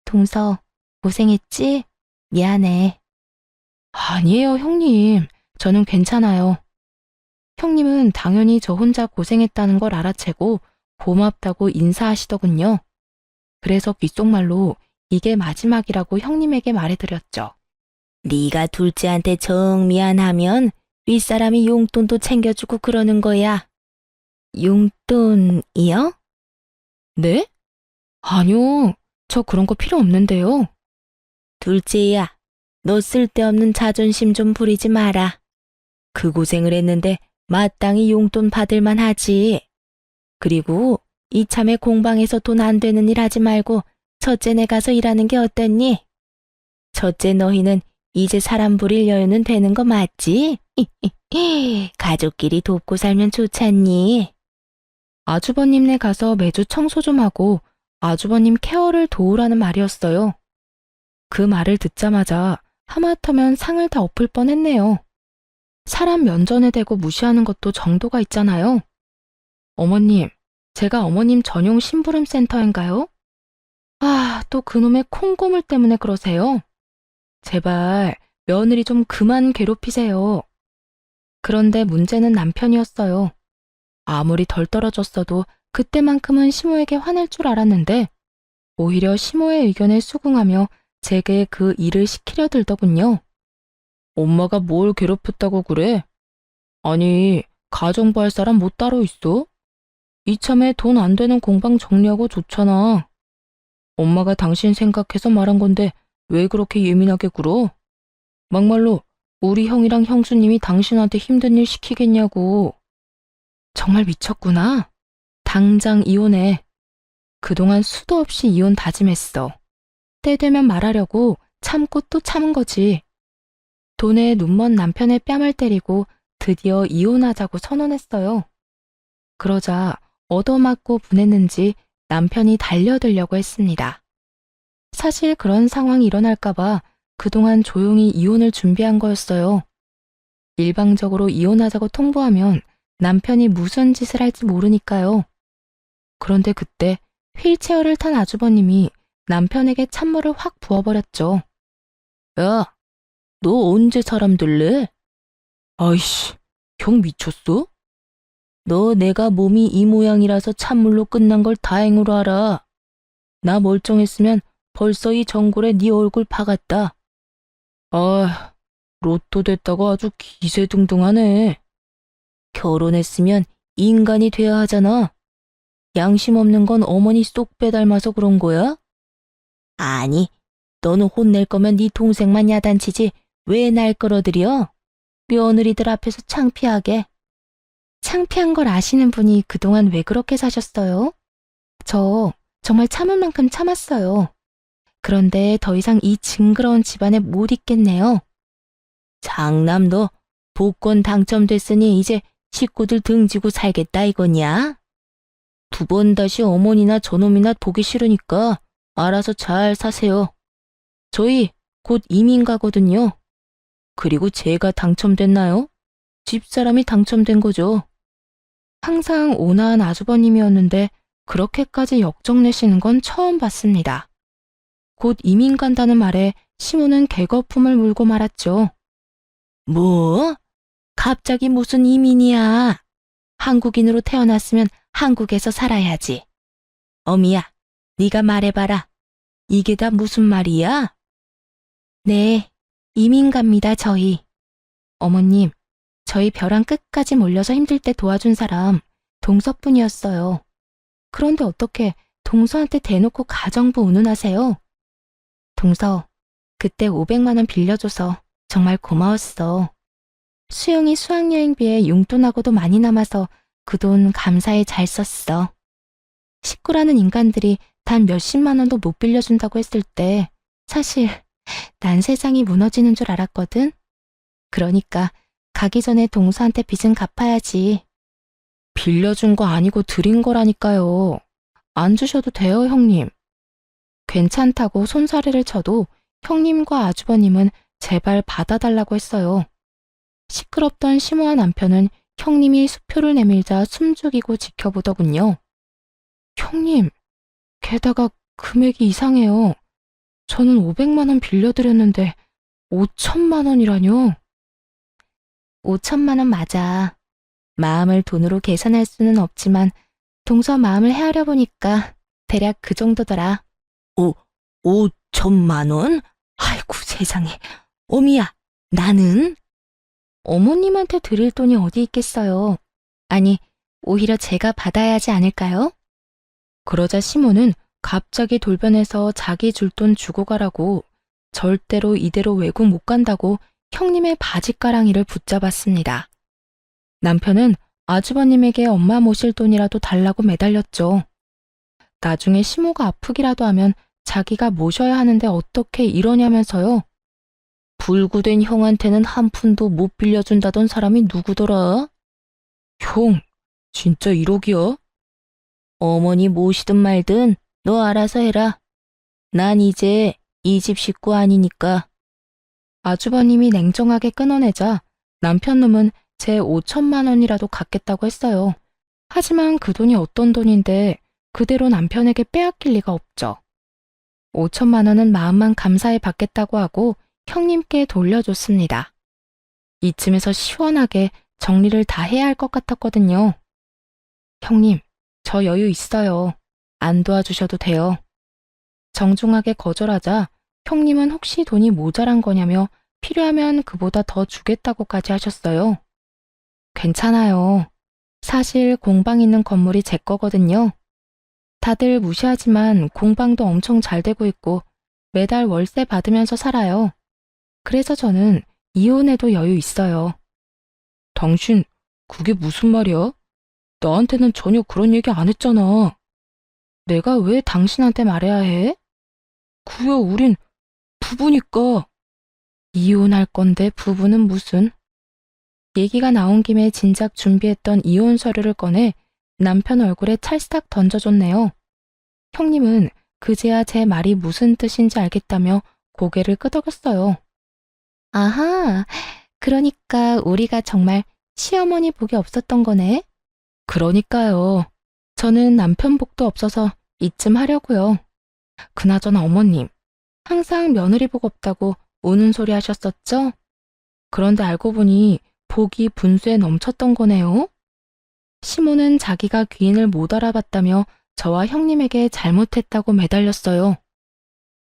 동서, 고생했지? 미안해. 아니에요, 형님. 저는 괜찮아요. 형님은 당연히 저 혼자 고생했다는 걸 알아채고 고맙다고 인사하시더군요. 그래서 귓속말로 이게 마지막이라고 형님에게 말해드렸죠. 네가 둘째한테 정 미안하면 윗사람이 용돈도 챙겨주고 그러는 거야. 용돈이요? 네? 아니요. 저 그런 거 필요 없는데요. 둘째야, 너 쓸데없는 자존심 좀 부리지 마라. 그 고생을 했는데 마땅히 용돈 받을만 하지. 그리고 이참에 공방에서 돈 안 되는 일 하지 말고 첫째네 가서 일하는 게 어떻니? 첫째 너희는 이제 사람 부릴 여유는 되는 거 맞지? 가족끼리 돕고 살면 좋잖니. 아주버님네 가서 매주 청소 좀 하고 아주버님 케어를 도우라는 말이었어요. 그 말을 듣자마자 하마터면 상을 다 엎을 뻔했네요. 사람 면전에 대고 무시하는 것도 정도가 있잖아요. 어머님, 제가 어머님 전용 심부름 센터인가요? 아, 또 그놈의 콩고물 때문에 그러세요? 제발 며느리 좀 그만 괴롭히세요. 그런데 문제는 남편이었어요. 아무리 덜 떨어졌어도 그때만큼은 시모에게 화낼 줄 알았는데 오히려 시모의 의견에 수긍하며 제게 그 일을 시키려 들더군요. 엄마가 뭘 괴롭혔다고 그래? 아니, 가정부 할 사람 뭐 따로 있어? 이참에 돈 안 되는 공방 정리하고 좋잖아. 엄마가 당신 생각해서 말한 건데 왜 그렇게 예민하게 굴어? 막말로 우리 형이랑 형수님이 당신한테 힘든 일 시키겠냐고. 정말 미쳤구나. 당장 이혼해. 그동안 수도 없이 이혼 다짐했어. 때 되면 말하려고 참고 또 참은 거지. 돈에 눈먼 남편의 뺨을 때리고 드디어 이혼하자고 선언했어요. 그러자 얻어맞고 분했는지 남편이 달려들려고 했습니다. 사실 그런 상황이 일어날까봐 그동안 조용히 이혼을 준비한 거였어요. 일방적으로 이혼하자고 통보하면 남편이 무슨 짓을 할지 모르니까요. 그런데 그때 휠체어를 탄 아주버님이 남편에게 찬물을 확 부어버렸죠. 야, 너 언제 사람 될래? 아이씨, 형 미쳤어? 너 내가 몸이 이 모양이라서 찬물로 끝난 걸 다행으로 알아. 나 멀쩡했으면 벌써 이 전골에 네 얼굴 박았다. 아, 로또 됐다고 아주 기세등등하네. 결혼했으면 인간이 돼야 하잖아. 양심 없는 건 어머니 쏙 빼닮아서 그런 거야? 아니, 너는 혼낼 거면 네 동생만 야단치지 왜 날 끌어들여? 며느리들 앞에서 창피하게. 창피한 걸 아시는 분이 그동안 왜 그렇게 사셨어요? 저 정말 참을 만큼 참았어요. 그런데 더 이상 이 징그러운 집안에 못 있겠네요. 장남 너 복권 당첨됐으니 이제 식구들 등지고 살겠다 이거냐? 두 번 다시 어머니나 저놈이나 보기 싫으니까 알아서 잘 사세요. 저희 곧 이민 가거든요. 그리고 제가 당첨됐나요? 집사람이 당첨된 거죠. 항상 온화한 아주버님이었는데 그렇게까지 역정내시는 건 처음 봤습니다. 곧 이민 간다는 말에 시모는 개거품을 물고 말았죠. 뭐? 갑자기 무슨 이민이야? 한국인으로 태어났으면 한국에서 살아야지. 어미야, 네가 말해봐라. 이게 다 무슨 말이야? 네, 이민 갑니다, 저희. 어머님, 저희 벼랑 끝까지 몰려서 힘들 때 도와준 사람 동서뿐이었어요. 그런데 어떻게 동서한테 대놓고 가정부 운운하세요? 동서, 그때 500만 원 빌려줘서 정말 고마웠어. 수영이 수학여행비에 용돈하고도 많이 남아서 그 돈 감사히 잘 썼어. 식구라는 인간들이 단 몇십만 원도 못 빌려준다고 했을 때 사실 난 세상이 무너지는 줄 알았거든. 그러니까 가기 전에 동서한테 빚은 갚아야지. 빌려준 거 아니고 드린 거라니까요. 안 주셔도 돼요, 형님. 괜찮다고 손사래를 쳐도 형님과 아주버님은 제발 받아달라고 했어요. 시끄럽던 심오한 남편은 형님이 수표를 내밀자 숨죽이고 지켜보더군요. 형님, 게다가 금액이 이상해요. 저는 500만 원 빌려드렸는데 5천만 원이라뇨? 5천만 원 맞아. 마음을 돈으로 계산할 수는 없지만 동서 마음을 헤아려 보니까 대략 그 정도더라. 5천만 원? 아이고 세상에. 어미야, 나는? 어머님한테 드릴 돈이 어디 있겠어요. 아니, 오히려 제가 받아야 하지 않을까요? 그러자 시모는 갑자기 돌변해서 자기 줄 돈 주고 가라고 절대로 이대로 외국 못 간다고 형님의 바지가랑이를 붙잡았습니다. 남편은 아주버님에게 엄마 모실 돈이라도 달라고 매달렸죠. 나중에 시모가 아프기라도 하면 자기가 모셔야 하는데 어떻게 이러냐면서요. 불구된 형한테는 한 푼도 못 빌려준다던 사람이 누구더라? 형, 진짜 1억이야? 어머니 모시든 말든 너 알아서 해라. 난 이제 이 집 식구 아니니까. 아주버님이 냉정하게 끊어내자 남편 놈은 제 5천만 원이라도 갚겠다고 했어요. 하지만 그 돈이 어떤 돈인데 그대로 남편에게 빼앗길 리가 없죠. 5천만 원은 마음만 감사히 받겠다고 하고 형님께 돌려줬습니다. 이쯤에서 시원하게 정리를 다 해야 할 것 같았거든요. 형님, 저 여유 있어요. 안 도와주셔도 돼요. 정중하게 거절하자 형님은 혹시 돈이 모자란 거냐며 필요하면 그보다 더 주겠다고까지 하셨어요. 괜찮아요. 사실 공방 있는 건물이 제 거거든요. 다들 무시하지만 공방도 엄청 잘 되고 있고 매달 월세 받으면서 살아요. 그래서 저는 이혼해도 여유 있어요. 당신, 그게 무슨 말이야? 나한테는 전혀 그런 얘기 안 했잖아. 내가 왜 당신한테 말해야 해? 그야 우린 부부니까. 이혼할 건데 부부는 무슨? 얘기가 나온 김에 진작 준비했던 이혼 서류를 꺼내 남편 얼굴에 찰싹 던져줬네요. 형님은 그제야 제 말이 무슨 뜻인지 알겠다며 고개를 끄덕였어요. 아하, 그러니까 우리가 정말 시어머니 복이 없었던 거네. 그러니까요. 저는 남편 복도 없어서 이쯤 하려고요. 그나저나 어머님, 항상 며느리 복 없다고 우는 소리 하셨었죠? 그런데 알고 보니 복이 분수에 넘쳤던 거네요. 시모는 자기가 귀인을 못 알아봤다며 저와 형님에게 잘못했다고 매달렸어요.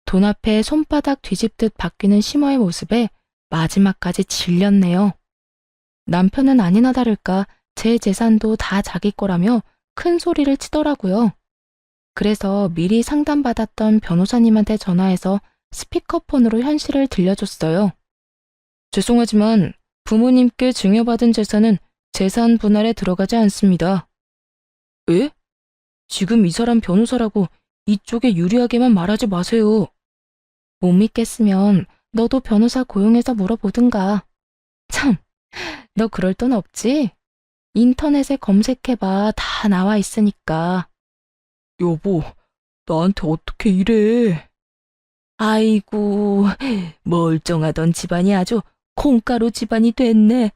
돈 앞에 손바닥 뒤집듯 바뀌는 시모의 모습에 마지막까지 질렸네요. 남편은 아니나 다를까 제 재산도 다 자기 거라며 큰 소리를 치더라고요. 그래서 미리 상담받았던 변호사님한테 전화해서 스피커폰으로 현실을 들려줬어요. 죄송하지만 부모님께 증여받은 재산은 재산 분할에 들어가지 않습니다. 에? 지금 이 사람 변호사라고 이쪽에 유리하게만 말하지 마세요. 못 믿겠으면 너도 변호사 고용해서 물어보든가. 참, 너 그럴 돈 없지? 인터넷에 검색해봐. 다 나와 있으니까. 여보, 나한테 어떻게 이래? 아이고, 멀쩡하던 집안이 아주 콩가루 집안이 됐네.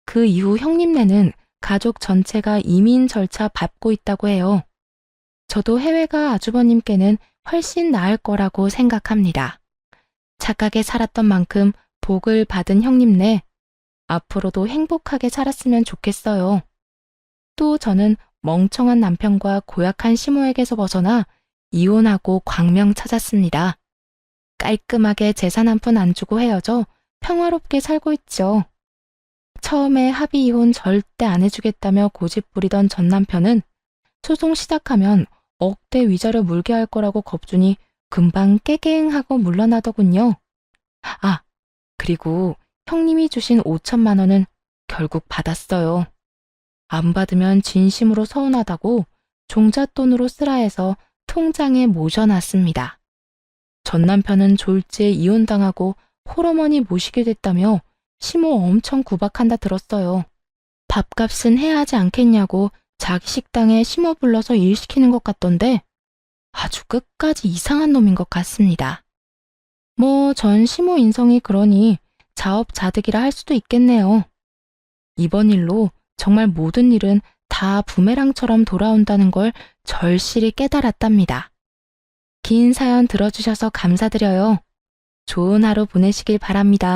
그 이후 형님네는 가족 전체가 이민 절차 밟고 있다고 해요. 저도 해외가 아주버님께는 훨씬 나을 거라고 생각합니다. 착하게 살았던 만큼 복을 받은 형님네, 앞으로도 행복하게 살았으면 좋겠어요. 또 저는 멍청한 남편과 고약한 시모에게서 벗어나 이혼하고 광명 찾았습니다. 깔끔하게 재산 한 푼 안 주고 헤어져 평화롭게 살고 있죠. 처음에 합의 이혼 절대 안 해주겠다며 고집 부리던 전 남편은 소송 시작하면 억대 위자료 물게 할 거라고 겁주니 금방 깨갱하고 물러나더군요. 아, 그리고 형님이 주신 5천만 원은 결국 받았어요. 안 받으면 진심으로 서운하다고 종잣돈으로 쓰라 해서 통장에 모셔놨습니다. 전 남편은 졸지에 이혼당하고 홀어머니 모시게 됐다며 시모 엄청 구박한다 들었어요. 밥값은 해야 하지 않겠냐고 자기 식당에 시모 불러서 일 시키는 것 같던데 아주 끝까지 이상한 놈인 것 같습니다. 뭐 전 시모 인성이 그러니 자업자득이라 할 수도 있겠네요. 이번 일로 정말 모든 일은 다 부메랑처럼 돌아온다는 걸 절실히 깨달았답니다. 긴 사연 들어주셔서 감사드려요. 좋은 하루 보내시길 바랍니다.